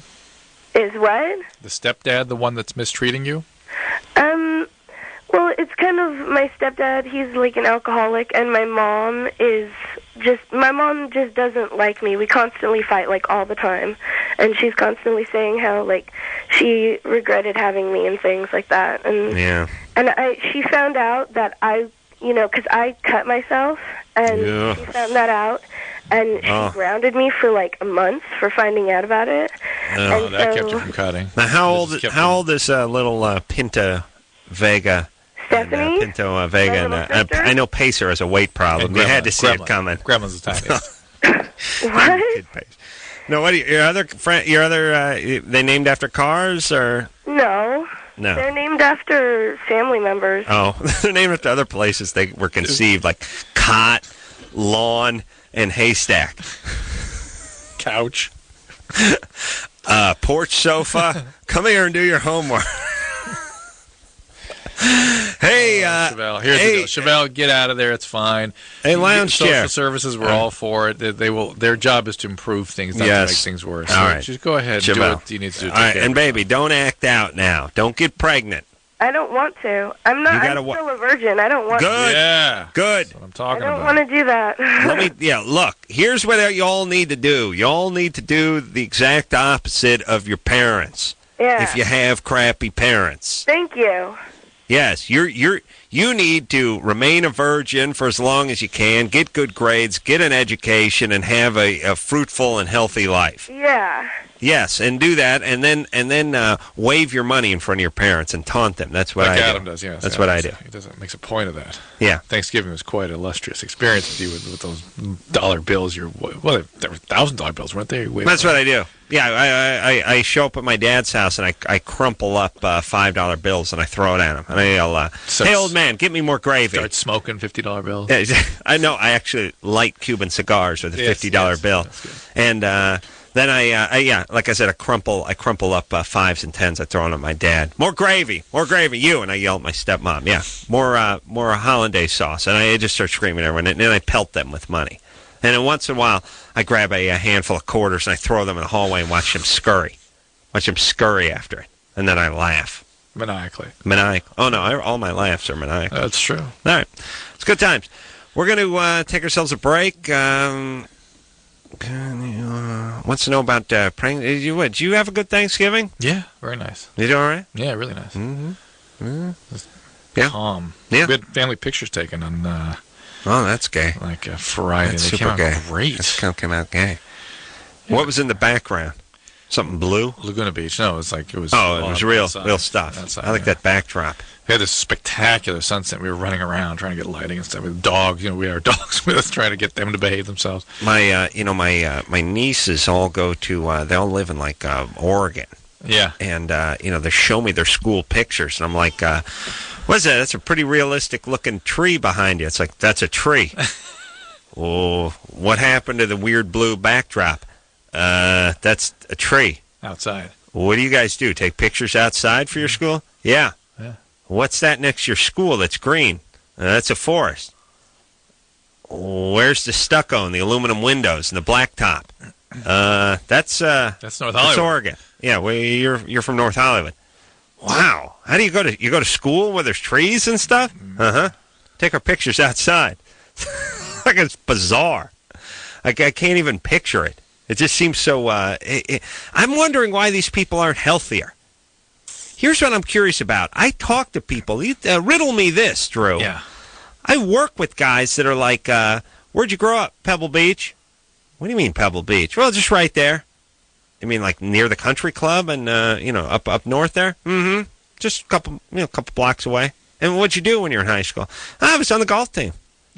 Speaker 19: Is what?
Speaker 4: The stepdad the one that's mistreating you?
Speaker 19: Well, it's kind of my stepdad. He's like an alcoholic, and my mom just doesn't like me. We constantly fight, like, all the time, and she's constantly saying how, like, she regretted having me and things like that. And
Speaker 3: yeah.
Speaker 19: And she found out that because I cut myself, and she found that out, and she grounded me for like a month for finding out about it.
Speaker 4: Oh, that kept you from cutting.
Speaker 3: Now, how old is little Pinta Vega?
Speaker 19: Stephanie?
Speaker 3: Pinto Vega. And, I know Pacer has a weight problem. You had to see it coming.
Speaker 4: Grandma's the tiniest.
Speaker 19: What?
Speaker 3: No, what? Your other friend? They named after cars or?
Speaker 19: No. They're named after family members.
Speaker 3: Oh, they're named after other places they were conceived, like cot, lawn, and haystack.
Speaker 4: Couch.
Speaker 3: Porch sofa. Come here and do your homework. Hey,
Speaker 4: Chevelle. Here's the deal. Chevelle, get out of there. It's fine.
Speaker 3: Hey, lounge chair.
Speaker 4: Social services, we're all for it. They will. Their job is to improve things, not to make things worse.
Speaker 3: All right.
Speaker 4: Just go ahead.
Speaker 3: Chevelle.
Speaker 4: Do what you need to do.
Speaker 3: All right, and baby, don't act out now. Don't get pregnant.
Speaker 19: I don't want to. I'm not. I'm still a virgin. I don't want to.
Speaker 3: Good.
Speaker 4: Yeah.
Speaker 3: Good.
Speaker 4: That's what I'm talking
Speaker 19: I don't
Speaker 4: about.
Speaker 19: want to do that.
Speaker 3: Look, here's what you all need to do. You all need to do the exact opposite of your parents.
Speaker 19: Yeah.
Speaker 3: If you have crappy parents.
Speaker 19: Thank you.
Speaker 3: Yes, you need to remain a virgin for as long as you can, get good grades, get an education, and have a fruitful and healthy life.
Speaker 19: Yeah.
Speaker 3: Yes, and do that, and then wave your money in front of your parents and taunt them. That's what
Speaker 4: like
Speaker 3: I do.
Speaker 4: Adam does. Yes,
Speaker 3: that's what I do.
Speaker 4: He makes a point of that.
Speaker 3: Yeah.
Speaker 4: Thanksgiving was quite an illustrious experience with you with those dollar bills. They were $1,000 bills, weren't they?
Speaker 3: That's what I do. Yeah, I show up at my dad's house and I crumple up $5 bills and I throw it at him and I yell, "Hey, old man, get me more gravy."
Speaker 4: Start smoking $50 bills.
Speaker 3: Yeah, I know. I actually light Cuban cigars with a $50 bill, and then I like I said, I crumple up 5s and 10s. I throw them at my dad. More gravy, you. And I yell at my stepmom, yeah, more hollandaise sauce. And I just start screaming at everyone, and then I pelt them with money. And then once in a while, I grab a handful of quarters and I throw them in the hallway and watch them scurry after it. And then I laugh.
Speaker 4: Maniacally.
Speaker 3: Oh, no, all my laughs are maniacal.
Speaker 4: That's true.
Speaker 3: All right. It's good times. We're going to take ourselves a break. Wants to know about praying. Did you have a good Thanksgiving?
Speaker 4: Yeah, very nice.
Speaker 3: You do all right?
Speaker 4: Yeah, really nice.
Speaker 3: Mm-hmm.
Speaker 4: Yeah. Calm.
Speaker 3: Yeah.
Speaker 4: We had family pictures taken on...
Speaker 3: oh, that's gay.
Speaker 4: Like Friday.
Speaker 3: That's
Speaker 4: they
Speaker 3: super
Speaker 4: came out
Speaker 3: gay.
Speaker 4: Great.
Speaker 3: That came out gay. Yeah. What was in the background? Something blue?
Speaker 4: Laguna Beach. No, it was.
Speaker 3: Oh, it was real stuff.
Speaker 4: Outside,
Speaker 3: I like that backdrop.
Speaker 4: We had this spectacular sunset. We were running around trying to get lighting and stuff with dogs. We had our dogs with us, trying to get them to behave themselves.
Speaker 3: My, my nieces all go to. They all live in like Oregon.
Speaker 4: Yeah.
Speaker 3: And they show me their school pictures, and I'm like, "What's that? That's a pretty realistic looking tree behind you." It's like, that's a tree. Oh, what happened to the weird blue backdrop? That's a tree.
Speaker 4: Outside.
Speaker 3: What do you guys do? Take pictures outside for your school? Yeah.
Speaker 4: Yeah.
Speaker 3: What's that next to your school that's green? That's a forest. Where's the stucco and the aluminum windows and the blacktop? That's
Speaker 4: North Hollywood.
Speaker 3: That's Oregon. Yeah, well, you're from North Hollywood. Wow. How do you go to school where there's trees and stuff? Take our pictures outside. Like it's bizarre. I can't even picture it. It just seems so. I'm wondering why these people aren't healthier. Here's what I'm curious about. I talk to people. Riddle me this, Drew.
Speaker 4: Yeah.
Speaker 3: I work with guys that are like, where'd you grow up? Pebble Beach. What do you mean Pebble Beach? Well, just right there. You mean like near the country club and up north there? Mm-hmm. Just a couple blocks away. And what'd you do when you were in high school? I was on the golf team.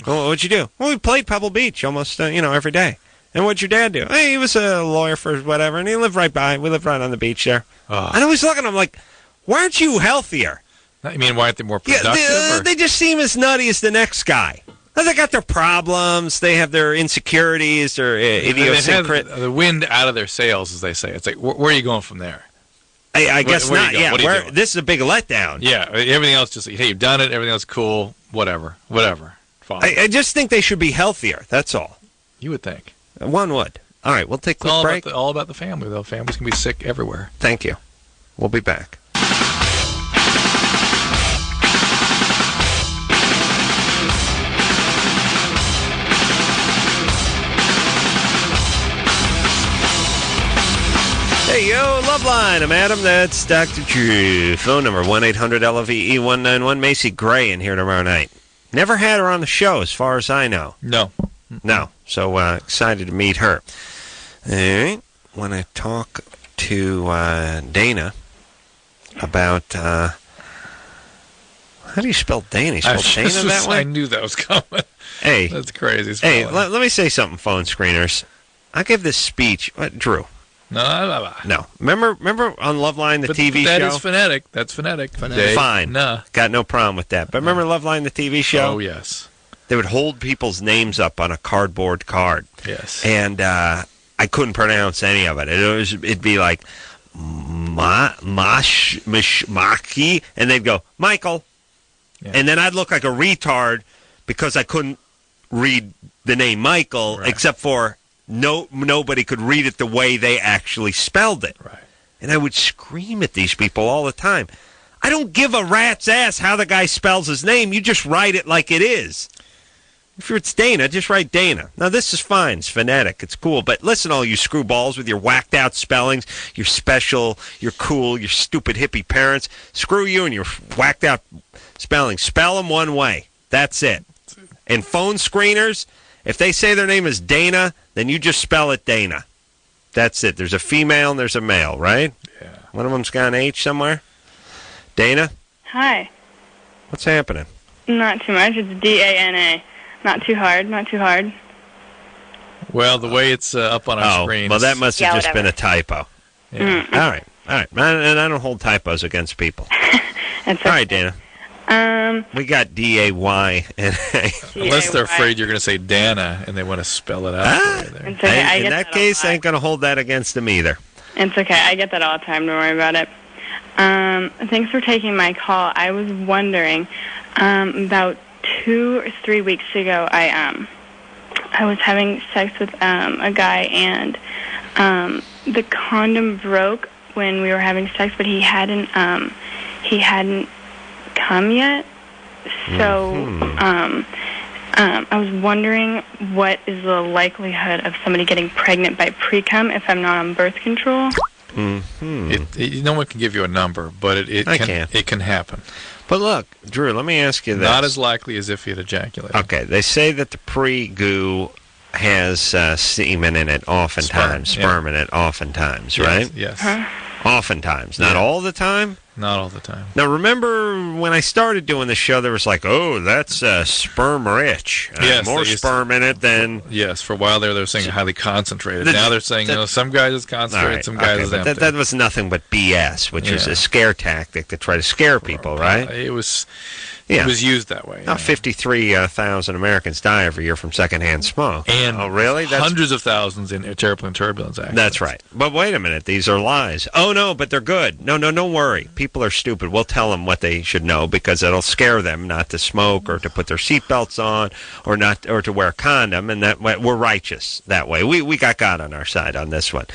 Speaker 3: Well, what'd you do? Well, we played Pebble Beach almost every day. And what'd your dad do? Hey, he was a lawyer for whatever, and he lived right by. We lived right on the beach there. And I was looking at him like, why aren't you healthier?
Speaker 4: You mean, why aren't they more productive?
Speaker 3: Yeah, they just seem as nutty as the next guy. They got their problems. They have their insecurities, their idiosyncrasy.
Speaker 4: The wind out of their sails, as they say. It's like, where are you going from there?
Speaker 3: I guess not.
Speaker 4: Yeah,
Speaker 3: this is a big letdown.
Speaker 4: Yeah, everything else just, hey, you've done it. Everything else cool. Whatever. Fine.
Speaker 3: I just think they should be healthier. That's all.
Speaker 4: You would think.
Speaker 3: One would. All right, we'll take a quick break.
Speaker 4: All about the family, though. Families can be sick everywhere.
Speaker 3: Thank you. We'll be back. Hey, yo, LoveLine. I'm Adam. That's Dr. Drew. Phone number 1-800-LOVE-191. Macy Gray in here tomorrow night. Never had her on the show, as far as I know.
Speaker 4: No.
Speaker 3: So excited to meet her. All right. Want to talk to Dana about... how do you spell Dana? You spell Dana that way?
Speaker 4: I knew that was coming.
Speaker 3: Hey.
Speaker 4: That's crazy.
Speaker 3: Hey, let me say something, phone screeners. I give this speech... Drew.
Speaker 4: No.
Speaker 3: Remember on LoveLine, the TV show?
Speaker 4: That is phonetic. That's phonetic.
Speaker 3: Fine.
Speaker 4: No.
Speaker 3: Got no problem with that. But remember LoveLine, the TV show?
Speaker 4: Oh, yes.
Speaker 3: They would hold people's names up on a cardboard card.
Speaker 4: Yes.
Speaker 3: And I couldn't pronounce any of it. It'd be like, Maki, and they'd go, Michael. Yeah. And then I'd look like a retard because I couldn't read the name Michael, except for... nobody could read it the way they actually spelled it.
Speaker 4: Right.
Speaker 3: And I would scream at these people all the time. I don't give a rat's ass how the guy spells his name. You just write it like it is. If it's Dana, just write Dana. Now, this is fine. It's phonetic. It's cool. But listen, all you screwballs with your whacked-out spellings, your special, your cool, your stupid hippie parents. Screw you and your whacked-out spellings. Spell them one way. That's it. And phone screeners... if they say their name is Dana, then you just spell it Dana. That's it. There's a female and there's a male, right?
Speaker 4: Yeah.
Speaker 3: One of them's got an H somewhere. Dana?
Speaker 20: Hi.
Speaker 3: What's happening?
Speaker 20: Not too much. It's D-A-N-A. Not too hard.
Speaker 4: Well, the way it's up on our screen.
Speaker 3: Well, that must have just been a typo.
Speaker 4: Yeah.
Speaker 3: All right. And I don't hold typos against people. All right, Dana. We got D-A-Y-N-A.
Speaker 4: Unless they're afraid you're going to say Dana and they want to spell it out for you there.
Speaker 20: It's okay.
Speaker 3: In that case, I ain't going to hold that against them either.
Speaker 20: It's okay. I get that all the time. Don't worry about it. Thanks for taking my call. I was wondering, about 2 or 3 weeks ago, I was having sex with a guy, and the condom broke when we were having sex, but he hadn't come yet. So I was wondering, what is the likelihood of somebody getting pregnant by pre-cum if I'm not on birth control?
Speaker 4: No one can give you a number, but it can happen.
Speaker 3: But look, Drew, let me ask you this.
Speaker 4: Not as likely as if you'd ejaculated.
Speaker 3: Okay, they say that the pre-goo has semen in it oftentimes, sperm in it oftentimes, right?
Speaker 4: Yes.
Speaker 3: Oftentimes. Not all the time?
Speaker 4: Not all the time.
Speaker 3: Now, remember when I started doing the show, there was like, oh, that's sperm rich. More sperm in it than...
Speaker 4: Yes, for a while there, they were saying highly concentrated. Now they're saying, some guys it's concentrated, some guys it's empty.
Speaker 3: That was nothing but BS, which is a scare tactic to try to scare people, right?
Speaker 4: It was...
Speaker 3: Yeah.
Speaker 4: It was used that way.
Speaker 3: 53,000 Americans die every year from secondhand smoke.
Speaker 4: And
Speaker 3: really?
Speaker 4: Hundreds of thousands in airplane turbulence accidents.
Speaker 3: That's right. But wait a minute. These are lies. Oh, no, but they're good. No, don't worry. People are stupid. We'll tell them what they should know because it'll scare them not to smoke or to put their seatbelts on or to wear a condom. And that we're righteous that way. We got God on our side on this one.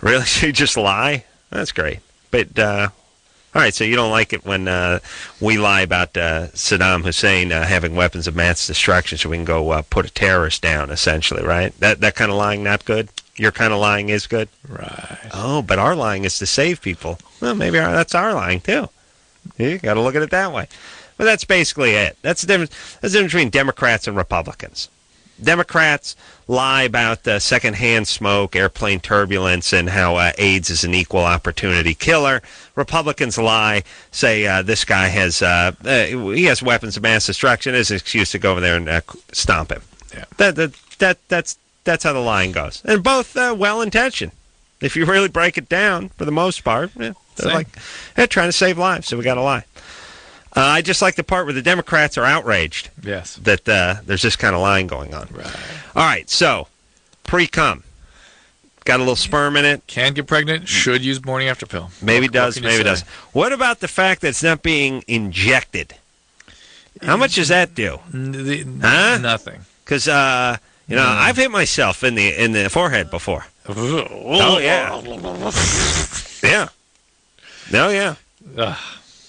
Speaker 3: Really? So you just lie? That's great. But... all right, so you don't like it when we lie about Saddam Hussein having weapons of mass destruction so we can go put a terrorist down, essentially, right? That kind of lying not good? Your kind of lying is good?
Speaker 4: Right.
Speaker 3: Oh, but our lying is to save people. Well, maybe that's our lying, too. You got to look at it that way. But that's basically it. That's the difference between Democrats and Republicans. Democrats lie about secondhand smoke, airplane turbulence, and how AIDS is an equal opportunity killer. Republicans lie, say this guy has he has weapons of mass destruction as an excuse to go over there and stomp him. Yeah. That's how the lying goes, and both well-intentioned. If you really break it down, for the most part, they're trying to save lives, so we got to lie. I just like the part where the Democrats are outraged.
Speaker 4: Yes.
Speaker 3: That there's this kind of lying going on.
Speaker 4: Right.
Speaker 3: All right, so, pre-cum. Got a little sperm in it.
Speaker 4: Can get pregnant. Should use morning after pill.
Speaker 3: Maybe does, maybe doesn't. What about the fact that it's not being injected? How much does that do? Huh?
Speaker 4: Nothing.
Speaker 3: Because, I've hit myself in the forehead before. Oh, yeah. Yeah. Oh, yeah.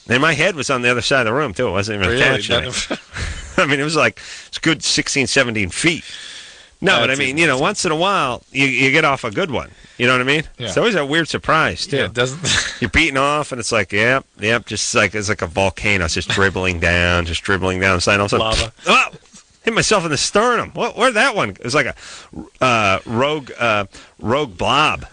Speaker 3: And my head was on the other side of the room, too. It wasn't even attached to me. I mean, it's a good 16, 17 feet. No, but I mean, once in a while, you get off a good one. You know what I mean?
Speaker 4: Yeah.
Speaker 3: It's always a weird surprise, too.
Speaker 4: Yeah, it doesn't...
Speaker 3: You're beating off, and it's like, yep, just like it's like a volcano. It's just dribbling down the side. All of a sudden,
Speaker 4: lava.
Speaker 3: Oh! Hit myself in the sternum. Where'd that one? It was like a rogue blob.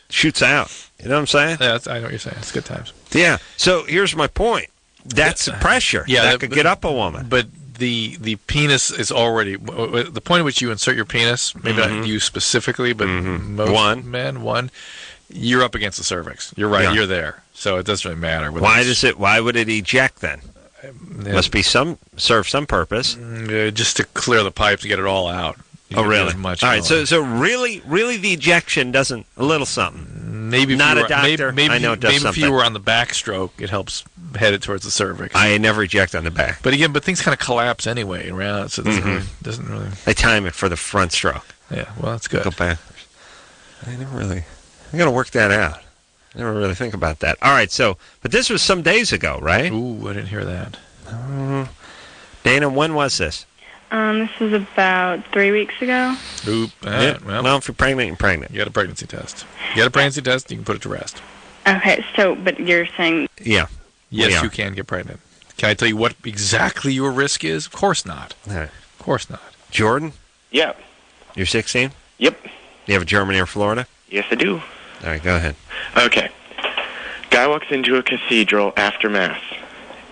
Speaker 3: Shoots out. You know what I'm saying?
Speaker 4: Yeah, I know what you're saying. It's good times.
Speaker 3: Yeah. So here's my point. That's pressure.
Speaker 4: Yeah,
Speaker 3: that could get up a woman.
Speaker 4: But the penis is already the point at which you insert your penis. Maybe not you specifically, but most men. You're up against the cervix. You're right. Yeah. You're there. So it doesn't really matter.
Speaker 3: Why would it eject then? Must be serve some purpose.
Speaker 4: Just to clear the pipes to get it all out.
Speaker 3: Oh, really? All right. So really, the ejection doesn't a little something.
Speaker 4: Maybe
Speaker 3: not a doctor. Maybe
Speaker 4: I
Speaker 3: know it does
Speaker 4: maybe
Speaker 3: something.
Speaker 4: if you were on the backstroke, it helps head it towards the cervix.
Speaker 3: I never eject on the back.
Speaker 4: But again, things kind of collapse anyway around, so it doesn't really.
Speaker 3: I time it for the front stroke.
Speaker 4: Yeah, well, that's good.
Speaker 3: Go backwards. I got to work that out. I never really think about that. All right, but this was some days ago, right?
Speaker 4: Ooh, I didn't hear that.
Speaker 3: Dana, when was this?
Speaker 20: This was about 3 weeks ago.
Speaker 4: Oop.
Speaker 3: Well, if you're pregnant, you're pregnant.
Speaker 4: You got a pregnancy test. You can put it to rest.
Speaker 20: Okay, but you're saying...
Speaker 3: Yeah.
Speaker 4: Yes, you can get pregnant. Can I tell you what exactly your risk is? Of course not.
Speaker 3: Right.
Speaker 4: Of course not.
Speaker 3: Jordan?
Speaker 21: Yeah.
Speaker 3: You're 16?
Speaker 21: Yep.
Speaker 3: You have a Germany or Florida?
Speaker 21: Yes, I do.
Speaker 3: All right, go ahead.
Speaker 21: Okay. Guy walks into a cathedral after Mass,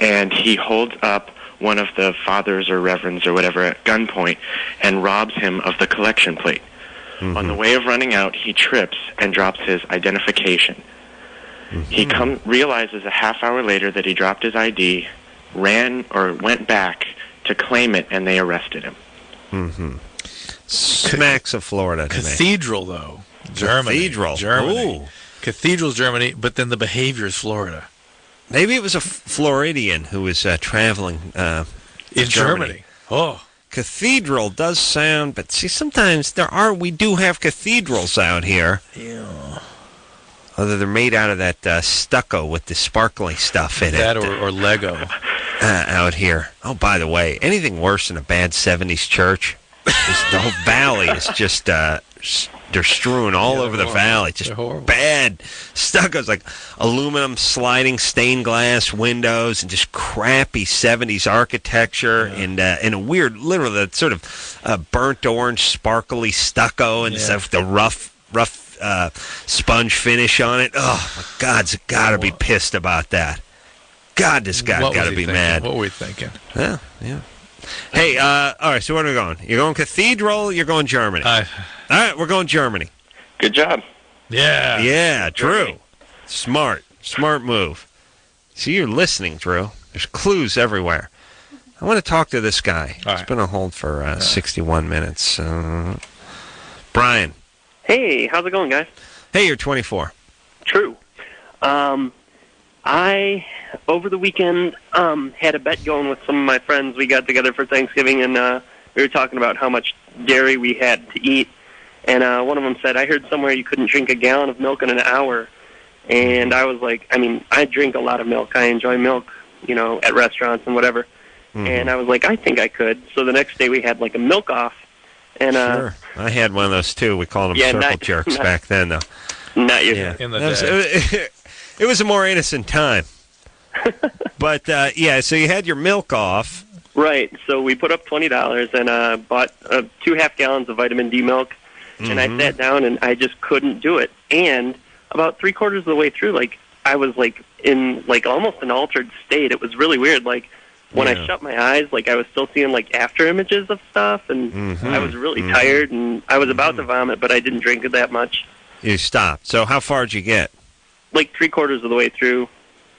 Speaker 21: and he holds up one of the fathers or reverends or whatever at gunpoint and robs him of the collection plate. Mm-hmm. On the way of running out, he trips and drops his identification. Mm-hmm. He realizes a half hour later that he dropped his ID, went back to claim it, and they arrested him.
Speaker 3: Mm-hmm. Smacks of Florida to
Speaker 4: Cathedral, though. Germany. Germany.
Speaker 3: Ooh.
Speaker 4: Cathedral's Germany, but then the behavior is Florida.
Speaker 3: Maybe it was a Floridian who was traveling
Speaker 4: in Germany. Oh.
Speaker 3: Cathedral does sound, but see, sometimes we do have cathedrals out here.
Speaker 4: Yeah.
Speaker 3: Although they're made out of that stucco with the sparkly stuff in
Speaker 4: that
Speaker 3: it.
Speaker 4: That or Lego.
Speaker 3: Out here. Oh, by the way, anything worse than a bad 70s church? The whole valley is just... they're strewn all over the valley. Just bad stuccos, like aluminum sliding stained glass windows and just crappy 70s architecture and a weird, literally, that sort of burnt orange, sparkly stucco and stuff, the rough sponge finish on it. Oh, my God's got to be pissed about that. God, this guy's got to be mad.
Speaker 4: What were we thinking?
Speaker 3: Yeah. Hey, all right, so where are we going? You're going Cathedral, you're going Germany. All right, we're going Germany.
Speaker 21: Good job.
Speaker 4: Yeah.
Speaker 3: Yeah, Drew. Smart move. See, you're listening, Drew. There's clues everywhere. I want to talk to this guy.
Speaker 4: All
Speaker 3: He's
Speaker 4: right.
Speaker 3: been on hold for 61 minutes. Brian.
Speaker 1: Hey, how's it going, guys?
Speaker 3: Hey, you're 24.
Speaker 1: True. I, over the weekend, had a bet going with some of my friends. We got together for Thanksgiving, and we were talking about how much dairy we had to eat. And one of them said, I heard somewhere you couldn't drink a gallon of milk in an hour. And I was like, I mean, I drink a lot of milk. I enjoy milk, you know, at restaurants and whatever.
Speaker 3: Mm-hmm.
Speaker 1: And I was like, I think I could. So the next day we had, like, a milk-off. And,
Speaker 3: Sure. I had one of those, too. We called them circle jerks back then, though.
Speaker 1: Not you.
Speaker 3: Yeah.
Speaker 4: In the
Speaker 3: day. It was a more innocent time. But, yeah, so you had your milk off.
Speaker 1: Right. So we put up $20 and bought 2 half gallons of vitamin D milk. And I sat down and I just couldn't do it. And about 3/4 of the way through, like, I was, like, in, like, almost an altered state. It was really weird. Like, when I shut my eyes, like, I was still seeing, like, after images of stuff. And I was really tired. And I was about to vomit, but I didn't drink it that much.
Speaker 3: You stopped. So how far did you get?
Speaker 1: Like 3/4 of the way through.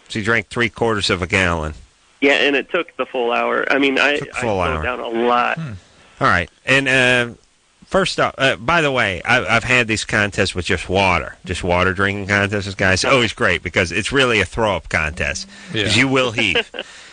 Speaker 3: So you drank 3/4 of a gallon.
Speaker 1: Yeah, and it took the full hour. I mean, I
Speaker 3: full
Speaker 1: slowed
Speaker 3: hour.
Speaker 1: down a lot.
Speaker 3: All right. And first off, by the way, I've had these contests with just water drinking contests, guys. Always great because it's really a throw-up contest. Because you will heave.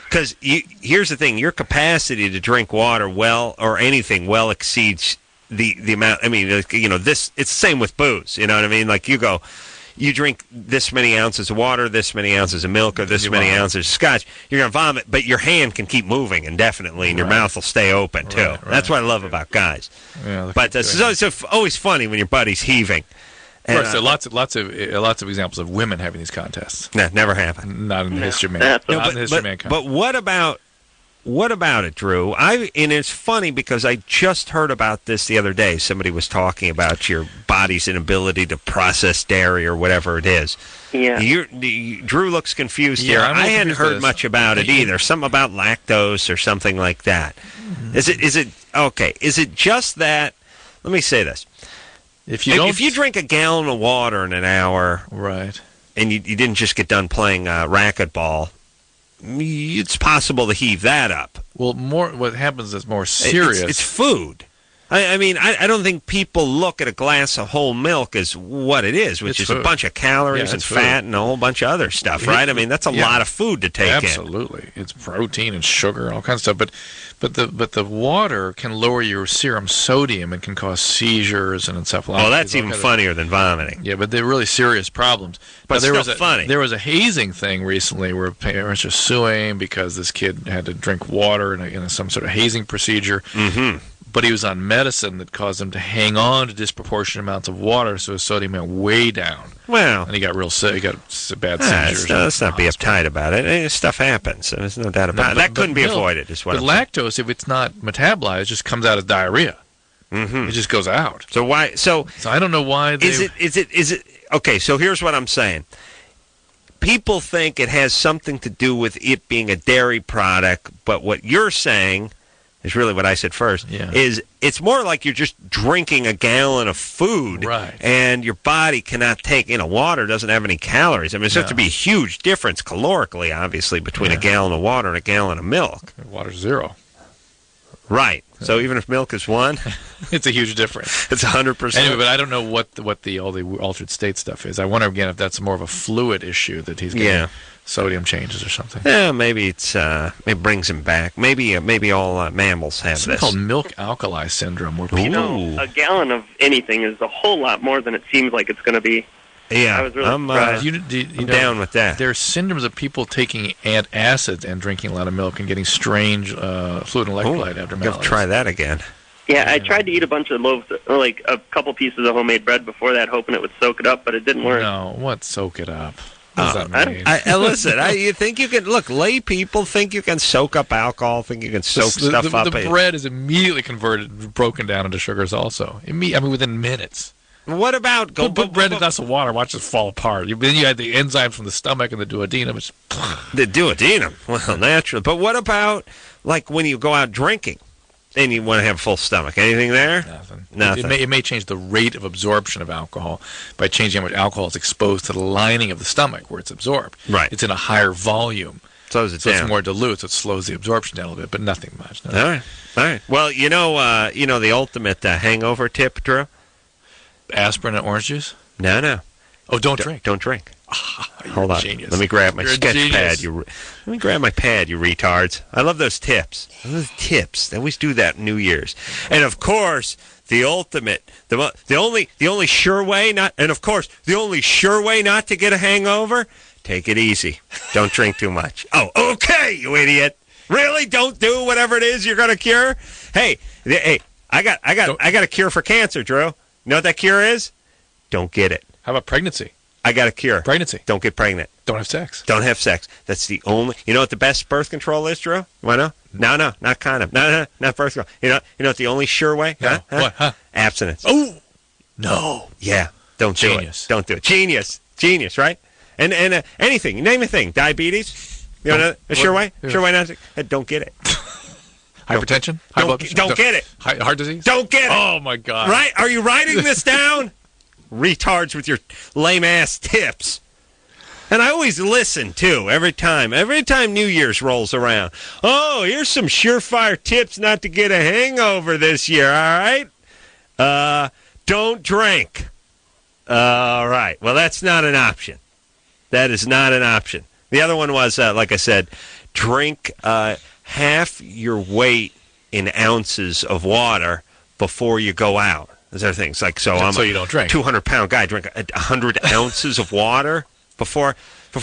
Speaker 3: Because here's the thing. Your capacity to drink water or anything well exceeds the amount. I mean, you know, it's the same with booze. You know what I mean? Like you drink this many ounces of water, this many ounces of milk, or this many ounces of scotch, you're going to vomit, but your hand can keep moving indefinitely, and your mouth will stay open, too. Right. That's what I love about guys.
Speaker 4: Yeah,
Speaker 3: but it's always funny when your buddy's heaving.
Speaker 4: Of course, there are lots of examples of women having these contests.
Speaker 3: No, never happened.
Speaker 4: Not in the history of mankind. Not in the history of mankind.
Speaker 3: But what about it, Drew? And it's funny because I just heard about this the other day. Somebody was talking about your body's inability to process dairy or whatever it is.
Speaker 1: Yeah.
Speaker 3: Drew looks confused here. I hadn't heard much about it either. Something about lactose or something like that. Is it okay? Is it just that? Let me say this. If you drink a gallon of water in an hour,
Speaker 4: right,
Speaker 3: and you didn't just get done playing racquetball, it's possible to heave that up.
Speaker 4: Well, what happens is more serious.
Speaker 3: It's food. I mean, I don't think people look at a glass of whole milk as what it is, which is a bunch of calories and fat and a whole bunch of other stuff, right? I mean, that's a lot of food to take in.
Speaker 4: Absolutely. It's protein and sugar and all kinds of stuff. But the water can lower your serum sodium and can cause seizures and encephalopathies.
Speaker 3: Oh, that's even funnier than vomiting.
Speaker 4: Yeah, but they're really serious problems.
Speaker 3: But
Speaker 4: now,
Speaker 3: still funny.
Speaker 4: There was a hazing thing recently where parents are suing because this kid had to drink water in some sort of hazing procedure.
Speaker 3: Mm-hmm.
Speaker 4: But he was on medicine that caused him to hang on to disproportionate amounts of water, so his sodium went way down.
Speaker 3: Well,
Speaker 4: and he got real sick. He got bad seizures.
Speaker 3: Let's not be uptight about it. Stuff happens. There's no doubt about it. That couldn't be avoided. Is what
Speaker 4: but lactose, if it's not metabolized, just comes out as diarrhea.
Speaker 3: Mm-hmm.
Speaker 4: It just goes out.
Speaker 3: So why? So
Speaker 4: I don't know why.
Speaker 3: Is it? Okay. So here's what I'm saying. People think it has something to do with it being a dairy product, but what you're saying is really what I said first, is it's more like you're just drinking a gallon of food,
Speaker 4: right,
Speaker 3: and your body cannot take, water doesn't have any calories. I mean, it's going to be a huge difference calorically, obviously, between a gallon of water and a gallon of milk.
Speaker 4: Water's 0.
Speaker 3: Right. So even if milk is 1,
Speaker 4: it's a huge difference.
Speaker 3: It's 100%.
Speaker 4: Anyway, but I don't know what all the altered state stuff is. I wonder again if that's more of a fluid issue that he's getting sodium changes or something.
Speaker 3: Yeah, maybe it brings him back. Maybe all mammals have
Speaker 4: something
Speaker 3: this.
Speaker 4: called milk alkali syndrome, where people
Speaker 1: a gallon of anything is a whole lot more than it seems like it's going to be.
Speaker 3: Yeah,
Speaker 1: I was really surprised.
Speaker 3: I'm down with that.
Speaker 4: There are syndromes of people taking acids and drinking a lot of milk and getting strange fluid and electrolyte abnormalities.
Speaker 3: You'll try that again.
Speaker 1: Yeah, I tried to eat a bunch of loaves, like a couple pieces of homemade bread before that, hoping it would soak it up, but it didn't work.
Speaker 4: No, what soak it up? What does that mean?
Speaker 3: Listen, you think you can look? Lay people think you can soak up alcohol, think you can soak stuff up.
Speaker 4: The bread is immediately broken down into sugars. Also, within minutes.
Speaker 3: What about
Speaker 4: put bread in a glass of water? Watch it fall apart. Then you had the enzymes from the stomach and the duodenum.
Speaker 3: The duodenum, well, naturally. But what about like when you go out drinking and you want to have a full stomach? Anything there?
Speaker 4: Nothing. It may change the rate of absorption of alcohol by changing how much alcohol is exposed to the lining of the stomach where it's absorbed.
Speaker 3: Right.
Speaker 4: It's in a higher volume.
Speaker 3: Slows it
Speaker 4: so
Speaker 3: down.
Speaker 4: it's more dilute, so it slows the absorption down a little bit, but nothing much. No.
Speaker 3: All right. Well, you know the ultimate hangover tip, Drew?
Speaker 4: Aspirin and orange juice?
Speaker 3: No.
Speaker 4: Oh, don't drink.
Speaker 3: Don't drink. Hold on.
Speaker 4: Genius.
Speaker 3: Let me grab my
Speaker 4: You're a
Speaker 3: sketch
Speaker 4: genius.
Speaker 3: pad. Let me grab my pad, you retards. I love those tips. I love the tips. They always do that New Year's. And of course, the ultimate, the only sure way not to get a hangover, take it easy. Don't drink too much. Oh, okay, you idiot. Really? Don't do whatever it is you're going to cure? Hey, I got a cure for cancer, Drew. You know what that cure is? Don't get it.
Speaker 4: How about pregnancy?
Speaker 3: I got a cure.
Speaker 4: Pregnancy.
Speaker 3: Don't get pregnant.
Speaker 4: Don't have sex.
Speaker 3: Don't have sex. That's the only. You know what the best birth control is, Drew? Why no? No, not condom. No, not birth control. You know what the only sure way?
Speaker 4: No. What? Huh?
Speaker 3: Abstinence.
Speaker 4: Oh, no.
Speaker 3: Yeah. Don't do
Speaker 4: Genius.
Speaker 3: it. Don't do it. Genius, right? And anything. Name a thing. Diabetes. You know a sure way?
Speaker 4: Yeah.
Speaker 3: Sure way not to. Don't get it.
Speaker 4: Hypertension? High blood pressure?
Speaker 3: Don't get it.
Speaker 4: Heart disease?
Speaker 3: Don't get it.
Speaker 4: Oh, my God.
Speaker 3: Right? Are you writing this down? Retards with your lame-ass tips. And I always listen, too, every time New Year's rolls around. Oh, here's some surefire tips not to get a hangover this year, all right? Don't drink. All right. Well, that's not an option. That is not an option. The other one was, like I said, drink half your weight in ounces of water before you go out. Those are things like I'm
Speaker 4: you don't drink.
Speaker 3: 200-pound guy. Drink 100 ounces of water before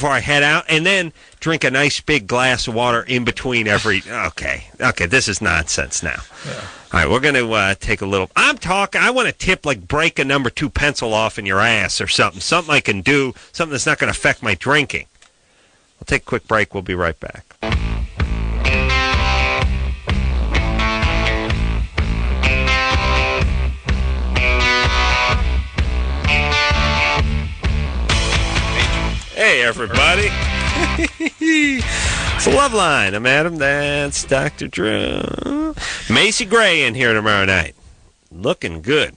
Speaker 3: I head out, and then drink a nice big glass of water in between every. Okay, this is nonsense now.
Speaker 4: Yeah.
Speaker 3: All right, we're going to take a little. I want a tip like break a number 2 pencil off in your ass or something. Something I can do. Something that's not going to affect my drinking. We'll take a quick break. We'll be right back. Hey, everybody. It's LoveLine. I'm Adam. That's Dr. Drew. Macy Gray in here tomorrow night. Looking good.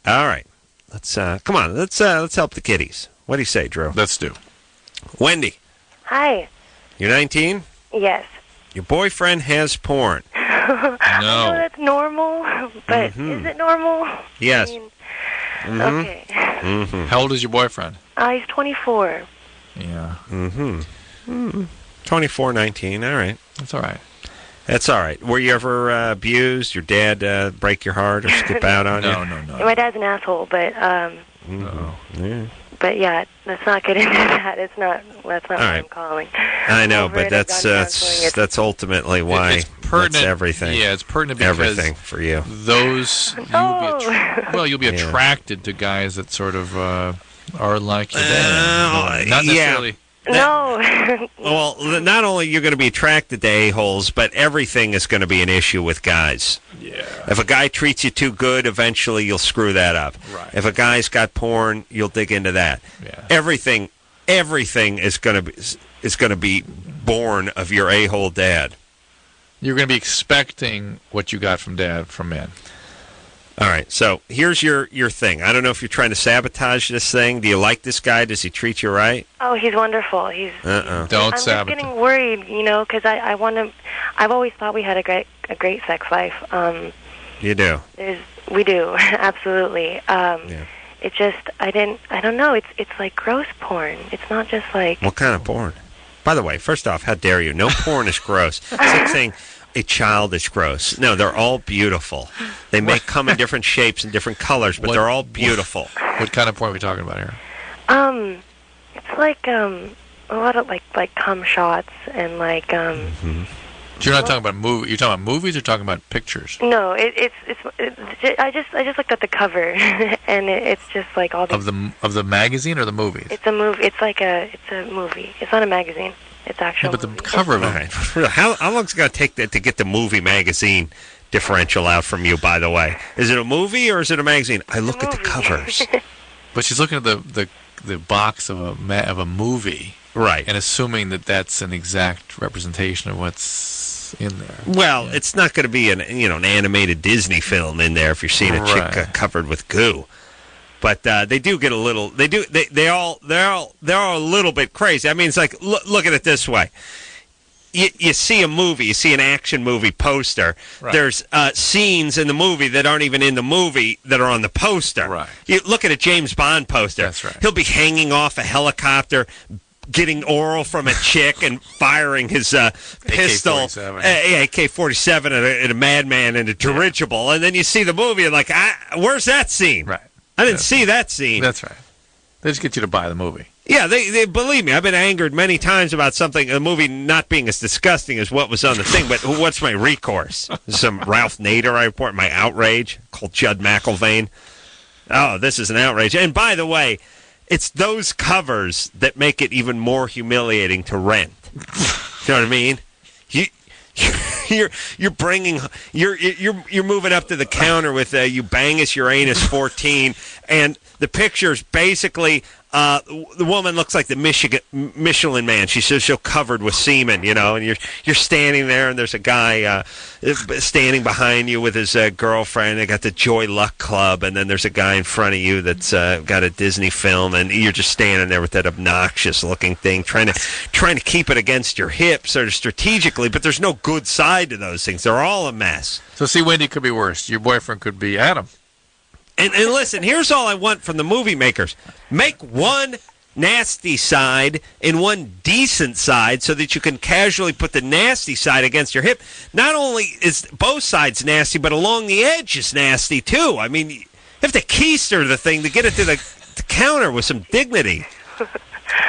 Speaker 3: All right. Let's come on. Let's help the kiddies. What do you say, Drew?
Speaker 4: Let's do.
Speaker 3: Wendy,
Speaker 19: Hi.
Speaker 3: you're 19?
Speaker 19: Yes.
Speaker 3: Your boyfriend has porn.
Speaker 19: I know that's normal, but is it normal?
Speaker 3: Yes.
Speaker 19: I mean, okay.
Speaker 3: Mm-hmm.
Speaker 4: How old is your boyfriend?
Speaker 19: He's 24.
Speaker 4: Yeah.
Speaker 3: 24, 19. All right.
Speaker 4: That's all right.
Speaker 3: That's all right. Were you ever abused? Your dad break your heart or skip out on you?
Speaker 4: No.
Speaker 19: My dad's an asshole, but
Speaker 3: Yeah.
Speaker 19: but yeah, let's not get into that. That's not what I'm calling.
Speaker 3: I know,
Speaker 19: Over
Speaker 3: but
Speaker 19: it,
Speaker 3: that's that's ultimately why
Speaker 4: it's pertinent.
Speaker 3: that's everything.
Speaker 4: Yeah, it's pertinent because
Speaker 3: everything for you.
Speaker 4: You'll be attracted to guys that sort of are like your dad. Not necessarily.
Speaker 19: No.
Speaker 3: Well, not only you're going to be attracted to a-holes, but everything is going to be an issue with guys.
Speaker 4: Yeah.
Speaker 3: If a guy treats you too good, eventually you'll screw that up.
Speaker 4: Right.
Speaker 3: If a guy's got porn, you'll dig into that.
Speaker 4: Yeah.
Speaker 3: Everything is going to be born of your a-hole dad.
Speaker 4: You're going to be expecting what you got from dad from men.
Speaker 3: All right, so here's your thing. I don't know if you're trying to sabotage this thing. Do you like this guy? Does he treat you right?
Speaker 19: Oh, he's wonderful.
Speaker 3: Don't
Speaker 19: I'm
Speaker 3: sabotage.
Speaker 19: just getting worried, because I want to. I've always thought we had a great sex life.
Speaker 3: You do.
Speaker 19: We do, absolutely. It's just I don't know. It's like gross porn. It's not just like.
Speaker 3: What kind of porn? By the way, first off, how dare you? No porn is gross. It's like saying a child is gross. No, they're all beautiful. They may come in different shapes and different colors, but they're all beautiful.
Speaker 4: What kind of porn are we talking about here?
Speaker 19: It's like a lot of like cum shots and like
Speaker 4: So you're not talking about movie. You're talking about movies or talking about pictures?
Speaker 19: No, it's I just looked at the cover and it's just like all these
Speaker 4: of the magazine or the movies.
Speaker 19: It's a movie. It's a movie. It's not a magazine. It's actual.
Speaker 4: Yeah, but the cover of it.
Speaker 3: Right. How long is it going to take that to get the movie magazine differential out from you? By the way, is it a movie or is it a magazine? I look at the covers.
Speaker 4: But she's looking at the box of a movie,
Speaker 3: right,
Speaker 4: and assuming that that's an exact representation of what's in there.
Speaker 3: Well, it's not going to be an animated Disney film in there if you're seeing a chick covered with goo. But they do get a little. They're all a little bit crazy. I mean, it's like look at it this way. you see a movie, you see an action movie poster.
Speaker 4: Right.
Speaker 3: There's scenes in the movie that aren't even in the movie that are on the poster.
Speaker 4: Right.
Speaker 3: You look at a James Bond poster.
Speaker 4: That's right.
Speaker 3: He'll be hanging off a helicopter, getting oral from a chick and firing his pistol, AK-47 at a madman in a dirigible. And then you see the movie and like, where's that scene?
Speaker 4: Right.
Speaker 3: I didn't see that scene.
Speaker 4: That's right. They just get you to buy the movie.
Speaker 3: Yeah, they believe me. I've been angered many times about a movie not being as disgusting as what was on the thing. But what's my recourse? Some Ralph Nader I report my outrage. Called Judd McIlvaine. Oh, this is an outrage. And by the way, it's those covers that make it even more humiliating to rent. You know what I mean? You're bringing you're moving up to the counter with you Bangus Uranus 14, and the picture's basically the woman looks like the Michelin Man. She's so covered with semen, you know, and you're standing there, and there's a guy standing behind you with his girlfriend. They got the Joy Luck Club, and then there's a guy in front of you that's got a Disney film, and you're just standing there with that obnoxious looking thing, trying to keep it against your hips sort of strategically, but there's no good side to those things. They're all a mess.
Speaker 4: So see, Wendy could be worse. Your boyfriend could be Adam.
Speaker 3: And listen, here's all I want from the movie makers. Make one nasty side and one decent side so that you can casually put the nasty side against your hip. Not only is both sides nasty, but along the edge is nasty, too. I mean, you have to keister the thing to get it to the counter with some dignity. All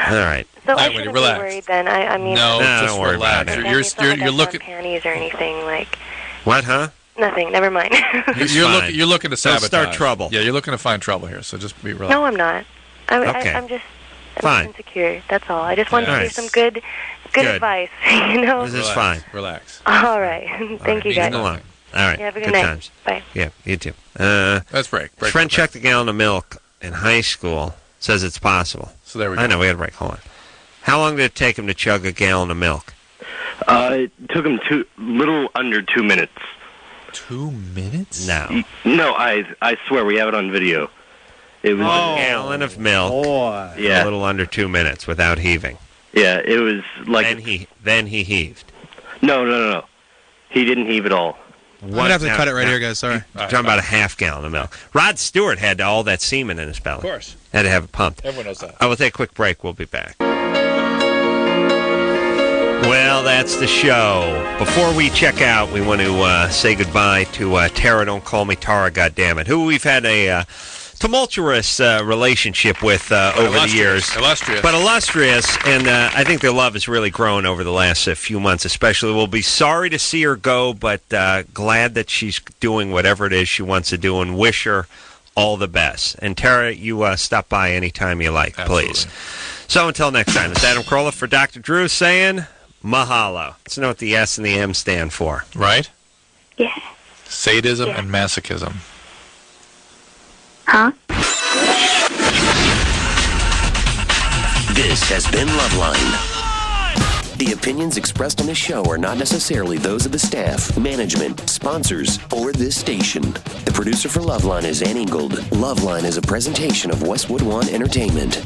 Speaker 3: right.
Speaker 19: So I shouldn't be worried then. I mean,
Speaker 4: no, just
Speaker 3: don't worry
Speaker 4: relax.
Speaker 3: about it.
Speaker 4: You're looking
Speaker 19: panties or anything like.
Speaker 3: What, huh?
Speaker 19: Nothing. Never mind.
Speaker 4: You're looking to sabotage.
Speaker 3: Don't start trouble.
Speaker 4: Yeah, you're looking to find trouble here. So just be relaxed.
Speaker 19: No, I'm not.
Speaker 3: Okay.
Speaker 19: I'm just
Speaker 3: fine.
Speaker 19: insecure. That's all. I just wanted to give some good advice. You know.
Speaker 3: This is fine.
Speaker 4: Relax.
Speaker 19: All right. Thank you, guys.
Speaker 3: All right.
Speaker 19: Yeah, have a
Speaker 3: good
Speaker 19: good night.
Speaker 3: times.
Speaker 19: Bye.
Speaker 3: Yeah, you too.
Speaker 4: Let's break.
Speaker 3: Friend checked a gallon of milk in high school. Says it's possible.
Speaker 4: So there we go.
Speaker 3: I know, we had to break. Hold on. How long did it take him to chug a gallon of milk?
Speaker 2: It took him little under 2 minutes.
Speaker 4: 2 minutes?
Speaker 3: No.
Speaker 2: No, I swear we have it on video. It was
Speaker 3: a gallon of milk.
Speaker 2: Yeah.
Speaker 3: A little under 2 minutes without heaving.
Speaker 2: Yeah, it was like.
Speaker 3: Then he heaved.
Speaker 2: No. He didn't heave at all.
Speaker 13: I'm going to have to cut it right here, guys. Sorry.
Speaker 3: You're talking about a half gallon of milk. Rod Stewart had all that semen in his belly.
Speaker 4: Of course.
Speaker 3: Had to have it pumped.
Speaker 4: Everyone knows that.
Speaker 3: I will take a quick break. We'll be back. Well, that's the show. Before we check out, we want to say goodbye to Tera. Don't call me Tara, goddammit, who we've had a tumultuous relationship with over the years.
Speaker 4: Illustrious.
Speaker 3: But illustrious, and I think their love has really grown over the last few months especially. We'll be sorry to see her go, but glad that she's doing whatever it is she wants to do, and wish her all the best. And Tera, you stop by anytime you like, please. So until next time, it's Adam Carolla for Dr. Drew saying mahalo. Let's know what the S and the M stand for.
Speaker 4: Right?
Speaker 16: Yeah.
Speaker 4: Sadism and masochism.
Speaker 16: Huh?
Speaker 22: This has been LoveLine. The opinions expressed on this show are not necessarily those of the staff, management, sponsors, or this station. The producer for LoveLine is Ann Ingold. LoveLine is a presentation of Westwood One Entertainment.